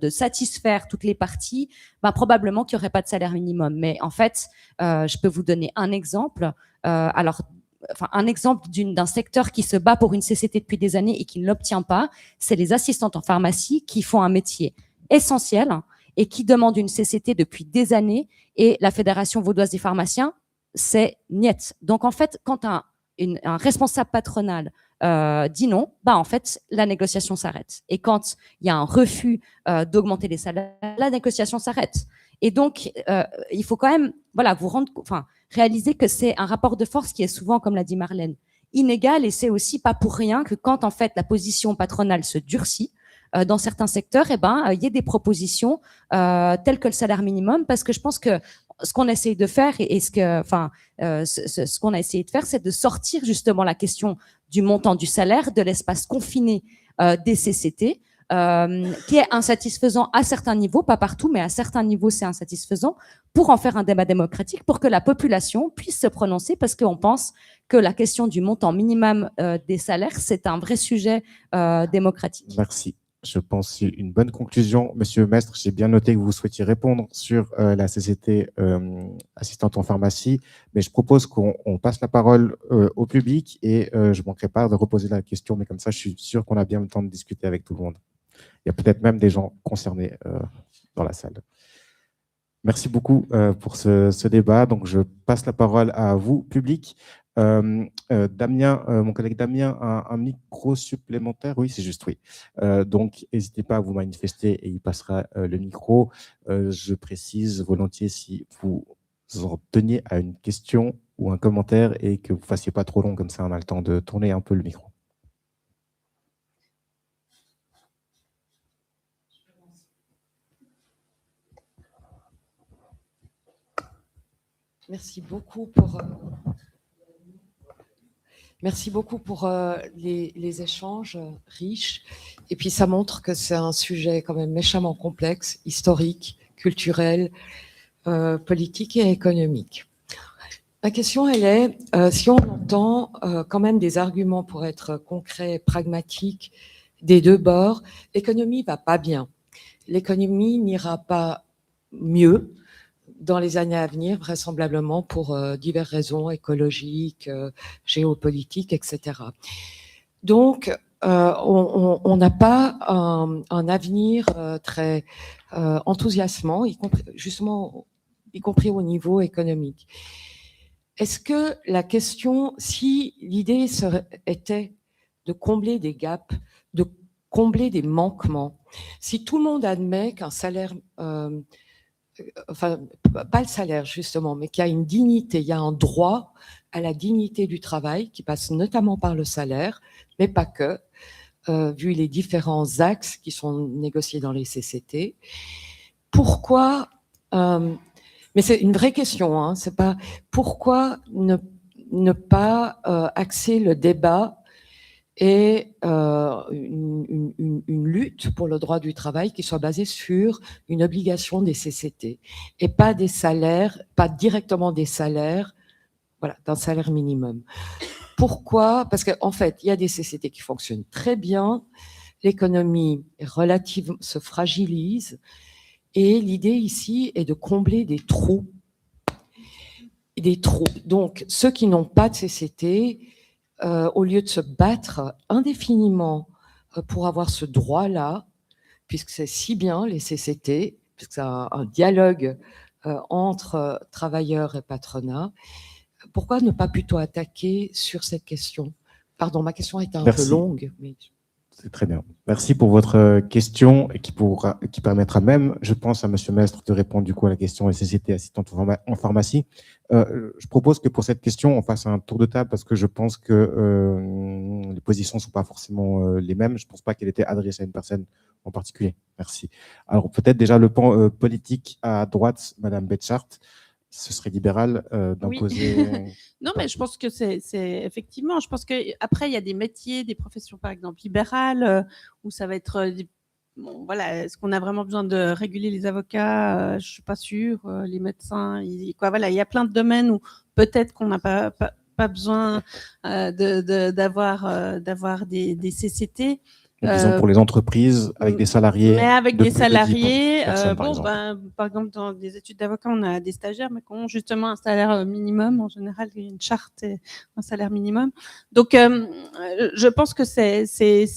satisfaire toutes les parties, probablement qu'il n'y aurait pas de salaire minimum. Mais en fait, je peux vous donner un exemple. Un exemple d'un secteur qui se bat pour une CCT depuis des années et qui ne l'obtient pas, c'est les assistantes en pharmacie qui font un métier essentiel et qui demandent une CCT depuis des années, et la Fédération vaudoise des pharmaciens, c'est niet. Donc en fait, quand un responsable patronal dit non, en fait, la négociation s'arrête. Et quand il y a un refus d'augmenter les salaires, la négociation s'arrête. Et donc, il faut quand même, réaliser que c'est un rapport de force qui est souvent, comme l'a dit Marlène, inégal, et c'est aussi pas pour rien que quand, en fait, la position patronale se durcit, dans certains secteurs, il y a des propositions telles que le salaire minimum, parce que je pense que ce qu'on essaye de faire ce qu'on a essayé de faire, c'est de sortir justement la question du montant du salaire, de l'espace confiné des CCT, qui est insatisfaisant à certains niveaux, pas partout, mais à certains niveaux c'est insatisfaisant, pour en faire un débat démocratique, pour que la population puisse se prononcer, parce qu'on pense que la question du montant minimum des salaires, c'est un vrai sujet démocratique. Merci. Je pense que c'est une bonne conclusion. Monsieur Mestre, j'ai bien noté que vous souhaitiez répondre sur la CCT assistante en pharmacie, mais je propose qu'on passe la parole au public et je ne manquerai pas de reposer la question, mais comme ça, je suis sûr qu'on a bien le temps de discuter avec tout le monde. Il y a peut-être même des gens concernés dans la salle. Merci beaucoup pour ce débat. Donc, je passe la parole à vous, public. Damien, mon collègue Damien, un micro supplémentaire. Oui, c'est juste, oui. Donc, n'hésitez pas à vous manifester et il passera le micro. Je précise volontiers si vous en teniez à une question ou un commentaire et que vous ne fassiez pas trop long, comme ça on a le temps de tourner un peu le micro. Merci beaucoup pour les échanges riches. Et puis, ça montre que c'est un sujet quand même méchamment complexe, historique, culturel, politique et économique. La question, elle est, si on entend quand même des arguments pour être concret, pragmatique, des deux bords, l'économie va pas bien. L'économie n'ira pas mieux dans les années à venir, vraisemblablement pour diverses raisons écologiques, géopolitiques, etc. Donc, on n'a pas un avenir très enthousiasmant, y compris au niveau économique. Est-ce que la question, si l'idée était de combler des gaps, de combler des manquements, si tout le monde admet qu'un salaire enfin, pas le salaire justement, mais qu'il y a une dignité, il y a un droit à la dignité du travail qui passe notamment par le salaire, mais pas que, vu les différents axes qui sont négociés dans les CCT. Pourquoi, mais c'est une vraie question, hein, c'est pas pourquoi ne pas axer le débat et une lutte pour le droit du travail qui soit basée sur une obligation des CCT et pas des salaires, pas directement des salaires, voilà, d'un salaire minimum. Pourquoi ? Parce qu'en fait, il y a des CCT qui fonctionnent très bien, l'économie se fragilise et l'idée ici est de combler des trous. Donc, ceux qui n'ont pas de CCT, au lieu de se battre indéfiniment pour avoir ce droit-là, puisque c'est si bien les CCT, puisque c'est un dialogue entre travailleurs et patronat, pourquoi ne pas plutôt attaquer sur cette question ? Pardon, ma question était un peu longue. Mais... C'est très bien. Merci pour votre question et qui permettra même, je pense, à Monsieur Mestre de répondre du coup à la question des CCT assistantes en pharmacie. Je propose que pour cette question, on fasse un tour de table parce que je pense que les positions ne sont pas forcément les mêmes. Je ne pense pas qu'elle était adressée à une personne en particulier. Merci. Alors peut-être déjà le pan politique à droite, Madame Betchart. Ce serait libéral d'imposer. Oui. Non, mais je pense que c'est effectivement. Je pense que après il y a des métiers, des professions par exemple libérales où ça va être. Bon, voilà, est-ce qu'on a vraiment besoin de réguler les avocats ? Je suis pas sûre. Les médecins, voilà, il y a plein de domaines où peut-être qu'on n'a pas besoin d'avoir des CCT. Disons pour les entreprises avec des salariés. Mais avec des salariés, par exemple, dans des études d'avocat, on a des stagiaires, mais qui ont justement un salaire minimum. En général, il y a une charte et un salaire minimum. Donc, je pense que c'est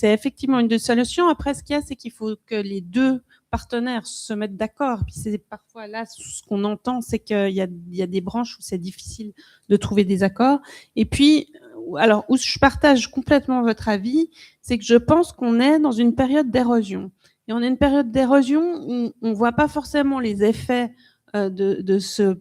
effectivement une des solutions. Après, ce qu'il y a, c'est qu'il faut que les deux partenaires se mettent d'accord. Puis c'est parfois là, ce qu'on entend, c'est qu'il y a des branches où c'est difficile de trouver des accords. Et puis, alors, où je partage complètement votre avis, c'est que je pense qu'on est dans une période d'érosion. Et on est une période d'érosion où on ne voit pas forcément les effets de ce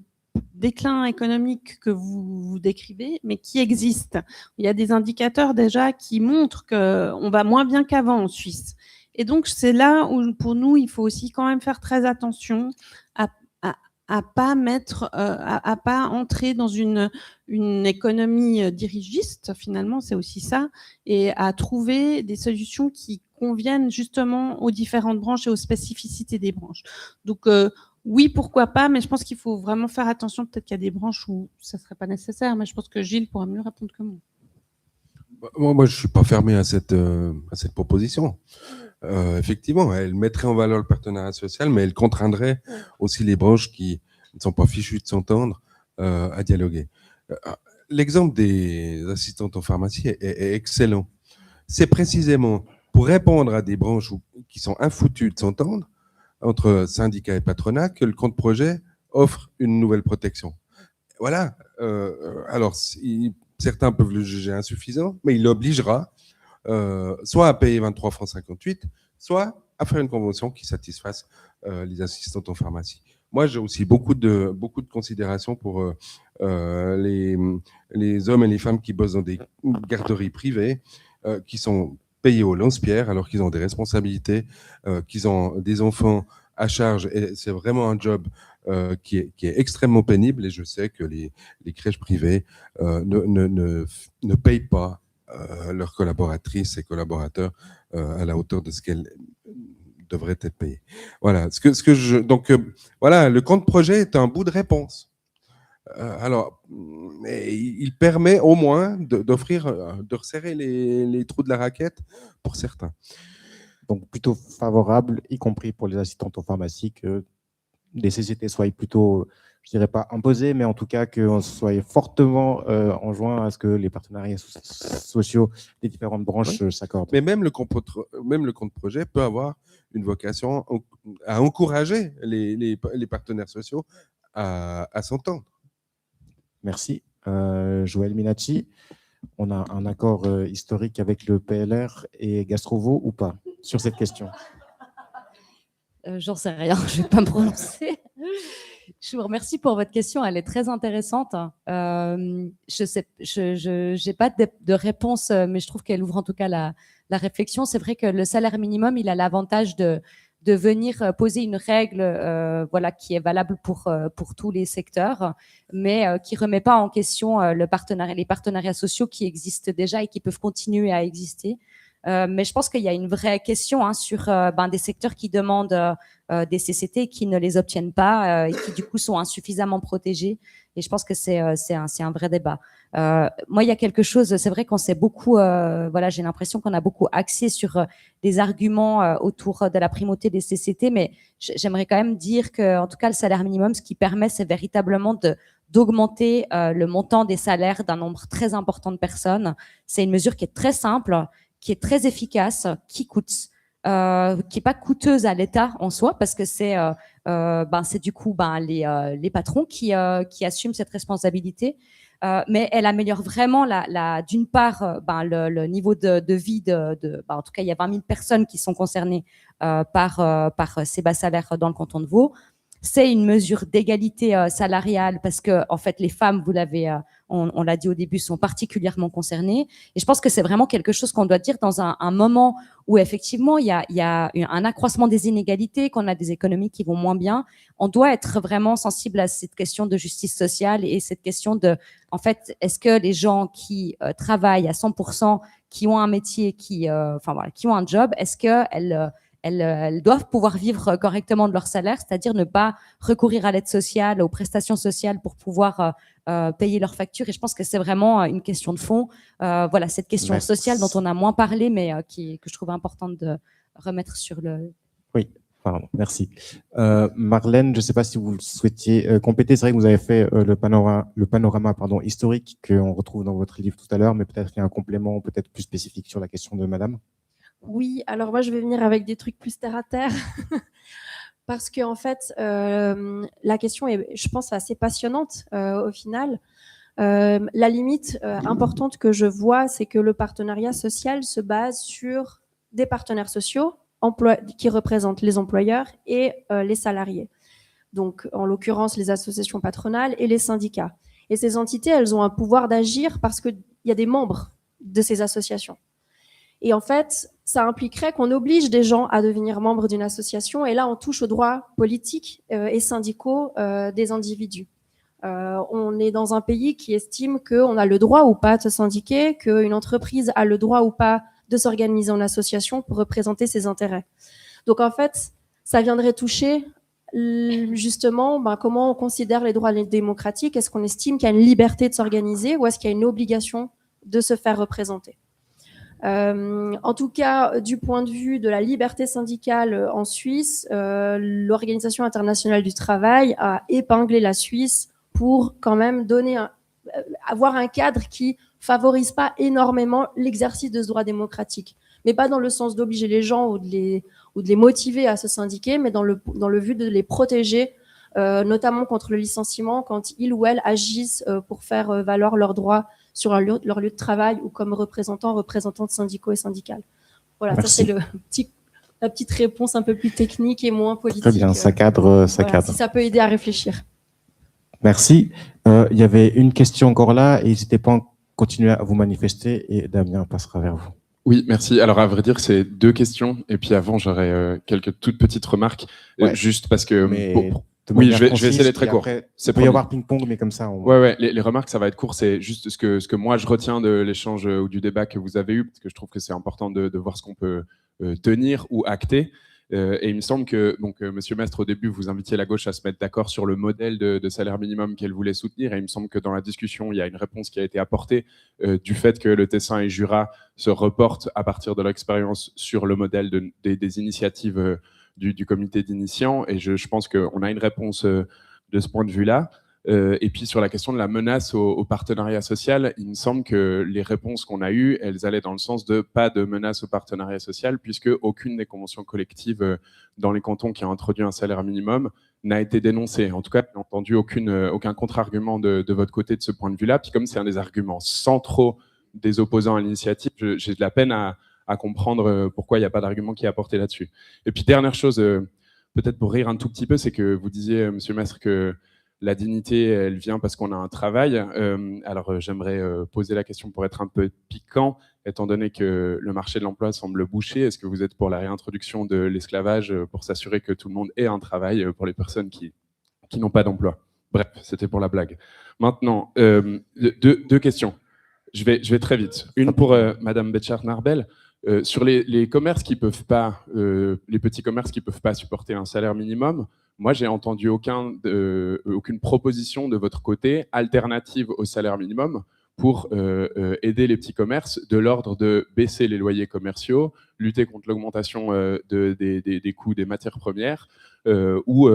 déclin économique que vous décrivez, mais qui existe. Il y a des indicateurs déjà qui montrent qu'on va moins bien qu'avant en Suisse. Et donc, c'est là où, pour nous, il faut aussi quand même faire très attention à pas mettre, à pas entrer dans une économie dirigiste, finalement, c'est aussi ça, et à trouver des solutions qui conviennent justement aux différentes branches et aux spécificités des branches. Donc, oui, pourquoi pas, mais je pense qu'il faut vraiment faire attention. Peut-être qu'il y a des branches où ça serait pas nécessaire, mais je pense que Gilles pourra mieux répondre que moi. Moi, je suis pas fermé à cette proposition. Effectivement, elle mettrait en valeur le partenariat social, mais elle contraindrait aussi les branches qui ne sont pas fichues de s'entendre à dialoguer. L'exemple des assistantes en pharmacie est excellent. C'est précisément pour répondre à des branches qui sont infoutues de s'entendre entre syndicats et patronat que le compte projet offre une nouvelle protection. Voilà. Alors, certains peuvent le juger insuffisant, mais il l'obligera soit à payer 23,58 francs, soit à faire une convention qui satisfasse les assistantes en pharmacie. Moi, j'ai aussi beaucoup de considération pour les hommes et les femmes qui bossent dans des garderies privées, qui sont payés au lance-pierre alors qu'ils ont des responsabilités, qu'ils ont des enfants à charge. Et c'est vraiment un job qui est extrêmement pénible. Et je sais que les crèches privées ne payent pas leurs collaboratrices et collaborateurs à la hauteur de ce qu'elles devraient être payées. Voilà. Donc voilà, le compte projet est un bout de réponse. Alors, il permet au moins de resserrer les trous de la raquette pour certains. Donc plutôt favorable, y compris pour les assistantes en pharmacie, que des CCT soient plutôt, je dirais pas imposés, mais en tout cas qu'on soit fortement enjoint à ce que les partenariats sociaux des différentes branches s'accordent. Mais même le compte projet peut avoir une vocation à encourager les partenaires sociaux à s'entendre. Merci. Joël Minacci, on a un accord historique avec le PLR et Gastrovo ou pas sur cette question? J'en sais rien, je ne vais pas me prononcer. Je vous remercie pour votre question, elle est très intéressante. Je n'ai pas de réponse, mais je trouve qu'elle ouvre en tout cas la réflexion. C'est vrai que le salaire minimum, il a l'avantage de venir poser une règle qui est valable pour tous les secteurs, mais qui ne remet pas en question les partenariats sociaux qui existent déjà et qui peuvent continuer à exister. Mais je pense qu'il y a une vraie question sur des secteurs qui demandent des CCT qui ne les obtiennent pas et qui du coup sont insuffisamment protégés. Et je pense que c'est un vrai débat. Moi, il y a quelque chose, c'est vrai qu'on s'est beaucoup, j'ai l'impression qu'on a beaucoup axé sur des arguments autour de la primauté des CCT, mais j'aimerais quand même dire que, en tout cas, le salaire minimum, ce qui permet, c'est véritablement d'augmenter le montant des salaires d'un nombre très important de personnes. C'est une mesure qui est très simple, qui est très efficace, qui coûte, qui est pas coûteuse à l'État en soi, parce que c'est du coup les patrons qui assument cette responsabilité, mais elle améliore vraiment d'une part le niveau de vie en tout cas il y a 20 000 personnes qui sont concernées par ces bas salaires dans le canton de Vaud. C'est une mesure d'égalité salariale parce que en fait les femmes, vous l'avez on l'a dit au début, sont particulièrement concernées. Et je pense que c'est vraiment quelque chose qu'on doit dire dans un moment où effectivement il y a un accroissement des inégalités, qu'on a des économies qui vont moins bien. On doit être vraiment sensible à cette question de justice sociale et cette question de, en fait, est-ce que les gens qui travaillent à 100%, qui ont un métier, qui ont un job, est-ce qu'elles elles doivent pouvoir vivre correctement de leur salaire, c'est-à-dire ne pas recourir à l'aide sociale, aux prestations sociales pour pouvoir payer leurs factures. Et je pense que c'est vraiment une question de fond. Cette question sociale dont on a moins parlé, mais que je trouve importante de remettre sur le... Oui, pardon, merci. Marlène, je ne sais pas si vous souhaitiez compléter. C'est vrai que vous avez fait le panorama historique qu'on retrouve dans votre livre tout à l'heure, mais peut-être qu'il y a un complément peut-être plus spécifique sur la question de madame. Oui, alors moi je vais venir avec des trucs plus terre à terre parce que en fait la question est, je pense, assez passionnante au final. La limite importante que je vois, c'est que le partenariat social se base sur des partenaires sociaux qui représentent les employeurs et les salariés. Donc en l'occurrence les associations patronales et les syndicats. Et ces entités, elles ont un pouvoir d'agir parce qu'il y a des membres de ces associations. Et en fait, ça impliquerait qu'on oblige des gens à devenir membres d'une association, et là on touche aux droits politiques et syndicaux des individus. On est dans un pays qui estime qu'on a le droit ou pas de se syndiquer, qu'une entreprise a le droit ou pas de s'organiser en association pour représenter ses intérêts. Donc en fait, ça viendrait toucher justement comment on considère les droits démocratiques. Est-ce qu'on estime qu'il y a une liberté de s'organiser ou est-ce qu'il y a une obligation de se faire représenter? En tout cas, du point de vue de la liberté syndicale en Suisse, l'Organisation internationale du travail a épinglé la Suisse pour quand même avoir un cadre qui favorise pas énormément l'exercice de ce droit démocratique, mais pas dans le sens d'obliger les gens ou de les motiver à se syndiquer, mais dans le but de les protéger, notamment contre le licenciement quand ils ou elles agissent pour faire valoir leurs droits sur leur lieu de travail ou comme représentantes syndicaux et syndicales. Voilà, Merci. ça c'est la petite réponse un peu plus technique et moins politique. Très bien, ça cadre. Voilà, si ça peut aider à réfléchir. Merci. Il y avait une question encore là, et n'hésitez pas à continuer à vous manifester, et Damien passera vers vous. Oui, merci. Alors, à vrai dire, c'est 2 questions. Et puis avant, j'aurais quelques toutes petites remarques. Ouais. Juste parce que... Mais de oui, manière je vais concise, essayer d'être très et court. après, C'est il peut y promis. avoir ping-pong, mais comme ça, on... Ouais, les remarques, ça va être court. C'est juste ce que moi, je retiens de l'échange ou du débat que vous avez eu, parce que je trouve que c'est important de voir ce qu'on peut tenir ou acter. Et il me semble que, donc, Monsieur Mestre, au début, vous invitiez la gauche à se mettre d'accord sur le modèle de salaire minimum qu'elle voulait soutenir. Et il me semble que dans la discussion, il y a une réponse qui a été apportée du fait que le Tessin et Jura se reportent à partir de l'expérience sur le modèle des initiatives du comité d'initiants. Et je pense qu'on a une réponse de ce point de vue-là. Et puis sur la question de la menace au partenariat social, il me semble que les réponses qu'on a eues, elles allaient dans le sens de pas de menace au partenariat social, puisque aucune des conventions collectives dans les cantons qui a introduit un salaire minimum n'a été dénoncée. En tout cas, je n'ai entendu aucun contre-argument de votre côté de ce point de vue-là. Puis comme c'est un des arguments centraux des opposants à l'initiative, j'ai de la peine à comprendre pourquoi il n'y a pas d'argument qui est apporté là-dessus. Et puis dernière chose, peut-être pour rire un tout petit peu, c'est que vous disiez, Monsieur Mestre, que la dignité, elle vient parce qu'on a un travail. Alors, j'aimerais poser la question pour être un peu piquant, étant donné que le marché de l'emploi semble bouché. Est-ce que vous êtes pour la réintroduction de l'esclavage pour s'assurer que tout le monde ait un travail pour les personnes qui n'ont pas d'emploi? Bref, c'était pour la blague. Maintenant, 2 questions. Je vais très vite. Une pour Madame Betchart-Narbel. Sur les commerces qui peuvent pas, les petits commerces qui peuvent pas supporter un salaire minimum, moi, j'ai entendu aucune proposition de votre côté alternative au salaire minimum pour aider les petits commerces, de l'ordre de baisser les loyers commerciaux, lutter contre l'augmentation des coûts des matières premières ou,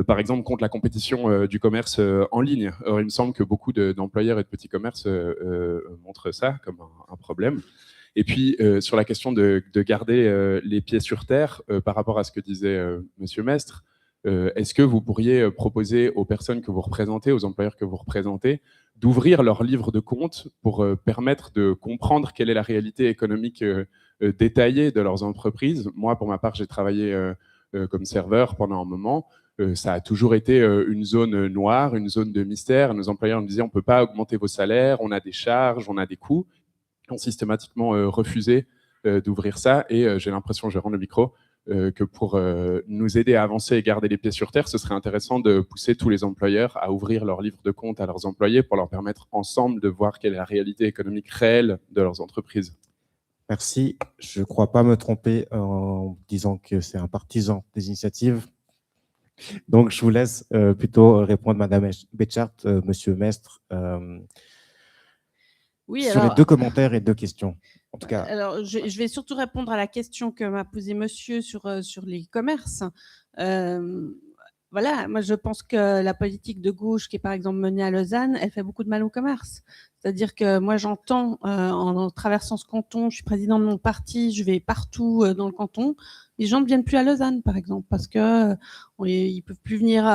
par exemple, contre la compétition du commerce en ligne. Or, il me semble que beaucoup d'employeurs et de petits commerces montrent ça comme un problème. Et puis, sur la question de garder les pieds sur terre, par rapport à ce que disait Monsieur Mestre, est-ce que vous pourriez proposer aux personnes que vous représentez, aux employeurs que vous représentez, d'ouvrir leur livre de compte pour permettre de comprendre quelle est la réalité économique détaillée de leurs entreprises? Moi, pour ma part, j'ai travaillé comme serveur pendant un moment. Ça a toujours été une zone noire, une zone de mystère. Nos employeurs nous disaient on ne peut pas augmenter vos salaires, on a des charges, on a des coûts. Ils ont systématiquement refusé d'ouvrir ça. Et j'ai l'impression, je vais rendre le micro, que pour nous aider à avancer et garder les pieds sur terre, ce serait intéressant de pousser tous les employeurs à ouvrir leur livre de compte à leurs employés pour leur permettre ensemble de voir quelle est la réalité économique réelle de leurs entreprises. Merci. Je ne crois pas me tromper en disant que c'est un partisan des initiatives. Donc, je vous laisse plutôt répondre, Madame Betchart, Monsieur Mestre, Oui, sur alors, les 2 commentaires et 2 questions. En tout cas, alors je vais surtout répondre à la question que m'a posée monsieur sur les commerces. Voilà, moi je pense que la politique de gauche qui est par exemple menée à Lausanne, elle fait beaucoup de mal au commerce. C'est-à-dire que moi j'entends en traversant ce canton, je suis président de mon parti, je vais partout dans le canton, les gens ne viennent plus à Lausanne par exemple parce que ils peuvent plus venir,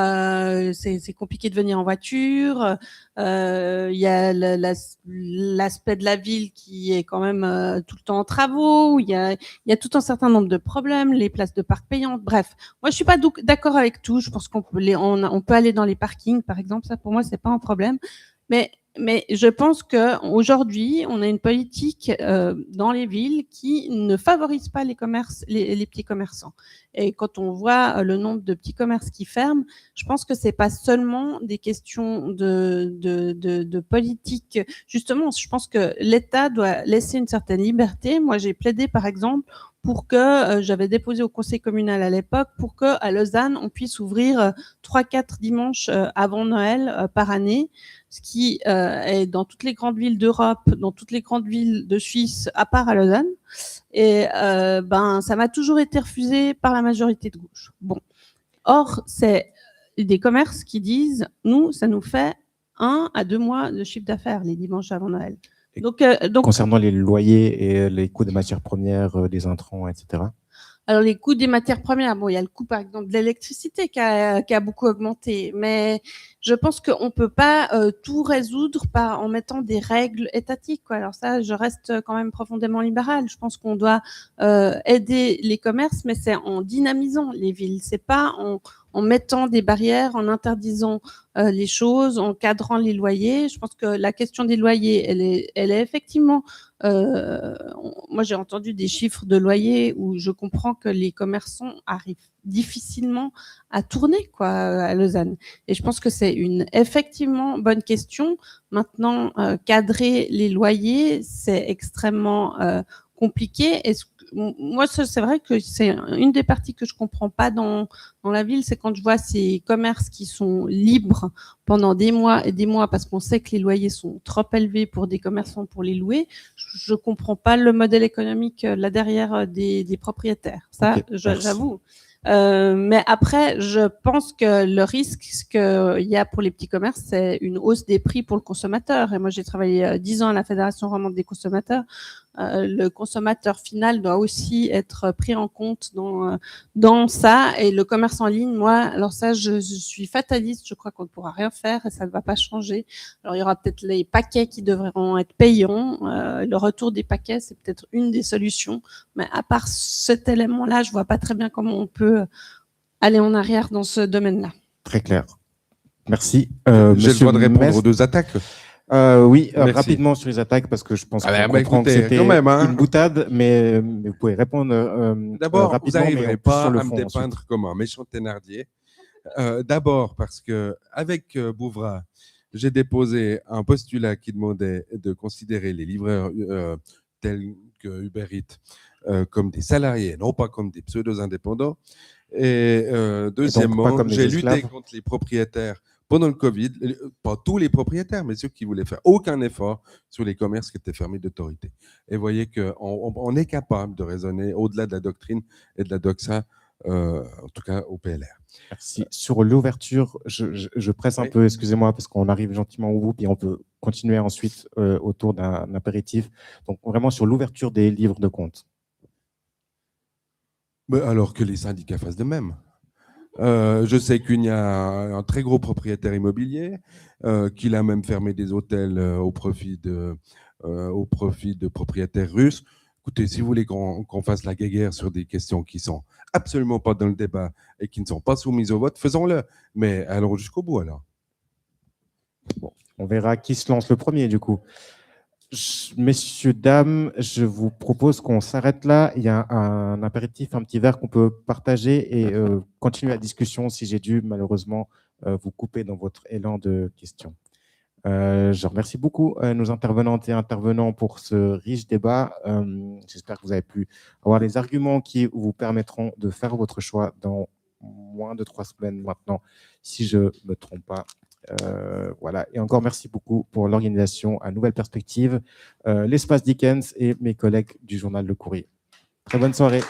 c'est compliqué de venir en voiture, il y a l'aspect de la ville qui est quand même tout le temps en travaux, il y a tout un certain nombre de problèmes, les places de parc payantes, bref. Moi je suis pas d'accord avec tout, je pense qu'on peut on peut aller dans les parkings par exemple, ça pour moi c'est pas un problème, mais Mais je pense qu'aujourd'hui, on a une politique dans les villes qui ne favorise pas les commerces, les petits commerçants. Et quand on voit le nombre de petits commerces qui ferment, je pense que c'est pas seulement des questions de politique. Justement, je pense que l'État doit laisser une certaine liberté. Moi, j'ai plaidé, par exemple, pour que j'avais déposé au conseil communal à l'époque pour que à Lausanne on puisse ouvrir 3-4 dimanches avant Noël par année, ce qui est dans toutes les grandes villes d'Europe, dans toutes les grandes villes de Suisse, à part à Lausanne. Et ça m'a toujours été refusé par la majorité de gauche. Bon, or c'est des commerces qui disent nous, ça nous fait 1 à 2 mois de chiffre d'affaires les dimanches avant Noël. Donc, concernant les loyers et les coûts des matières premières, des intrants, etc. Alors, les coûts des matières premières, bon, il y a le coût, par exemple, de l'électricité qui a beaucoup augmenté, mais je pense qu'on peut pas tout résoudre en mettant des règles étatiques, quoi. Alors ça, je reste quand même profondément libérale. Je pense qu'on doit aider les commerces, mais c'est en dynamisant les villes. C'est pas en mettant des barrières, en interdisant les choses, en cadrant les loyers. Je pense que la question des loyers, elle est effectivement... moi, j'ai entendu des chiffres de loyers où je comprends que les commerçants arrivent difficilement à tourner, quoi, à Lausanne. Et je pense que c'est une effectivement bonne question. Maintenant, cadrer les loyers, c'est extrêmement compliqué. Moi, c'est vrai que c'est une des parties que je comprends pas dans la ville, c'est quand je vois ces commerces qui sont libres pendant des mois et des mois parce qu'on sait que les loyers sont trop élevés pour des commerçants pour les louer. Je comprends pas le modèle économique là derrière des propriétaires. Ça, Okay, j'avoue. Mais après, je pense que le risque qu'il y a pour les petits commerces, c'est une hausse des prix pour le consommateur. Et moi, j'ai travaillé 10 ans à la Fédération romande des consommateurs. Le consommateur final doit aussi être pris en compte dans ça. Et le commerce en ligne, moi, alors ça, je suis fataliste. Je crois qu'on ne pourra rien faire et ça ne va pas changer. Alors, il y aura peut-être les paquets qui devront être payants. Le retour des paquets, c'est peut-être une des solutions. Mais à part cet élément-là, je vois pas très bien comment on peut aller en arrière dans ce domaine-là. Très clair. Merci. J'ai le droit de répondre aux deux attaques. Oui, Merci. rapidement sur les attaques parce que je pense Ah ben, qu'on comprend que écoutez, c'était quand même, hein. une boutade, mais vous pouvez répondre D'abord, vous rapidement, mais n'arriverez plus pas sur le à me fond dépeindre ensuite. comme un méchant Thénardier. D'abord parce que avec Bouvra, j'ai déposé un postulat qui demandait de considérer les livreurs tels que Uber Eats comme des salariés, non pas comme des pseudo-indépendants. Et deuxièmement, comme des j'ai lutté esclaves. contre les propriétaires pendant le Covid, pas tous les propriétaires, mais ceux qui voulaient faire aucun effort sur les commerces qui étaient fermés d'autorité. Et vous voyez qu'on est capable de raisonner au-delà de la doctrine et de la doxa, en tout cas au PLR. Merci. Sur l'ouverture, je presse un Oui. peu, excusez-moi, parce qu'on arrive gentiment au bout, puis on peut continuer ensuite autour d'un apéritif. Donc vraiment sur l'ouverture des livres de compte. Mais alors que les syndicats fassent de même. Je sais qu'il y a un très gros propriétaire immobilier qui a même fermé des hôtels au profit de propriétaires russes. Écoutez, si vous voulez qu'on fasse la guéguerre sur des questions qui sont absolument pas dans le débat et qui ne sont pas soumises au vote, faisons-le. Mais allons jusqu'au bout alors. Bon, on verra qui se lance le premier du coup. Messieurs, dames, je vous propose qu'on s'arrête là. Il y a un apéritif, un petit verre qu'on peut partager et continuer la discussion si j'ai dû malheureusement vous couper dans votre élan de questions. Je remercie beaucoup nos intervenantes et intervenants pour ce riche débat. J'espère que vous avez pu avoir les arguments qui vous permettront de faire votre choix dans moins de 3 semaines maintenant, si je ne me trompe pas. Voilà. Et encore merci beaucoup pour l'organisation à Nouvelle Perspective, l'Espace Dickens et mes collègues du journal Le Courrier. Très bonne soirée.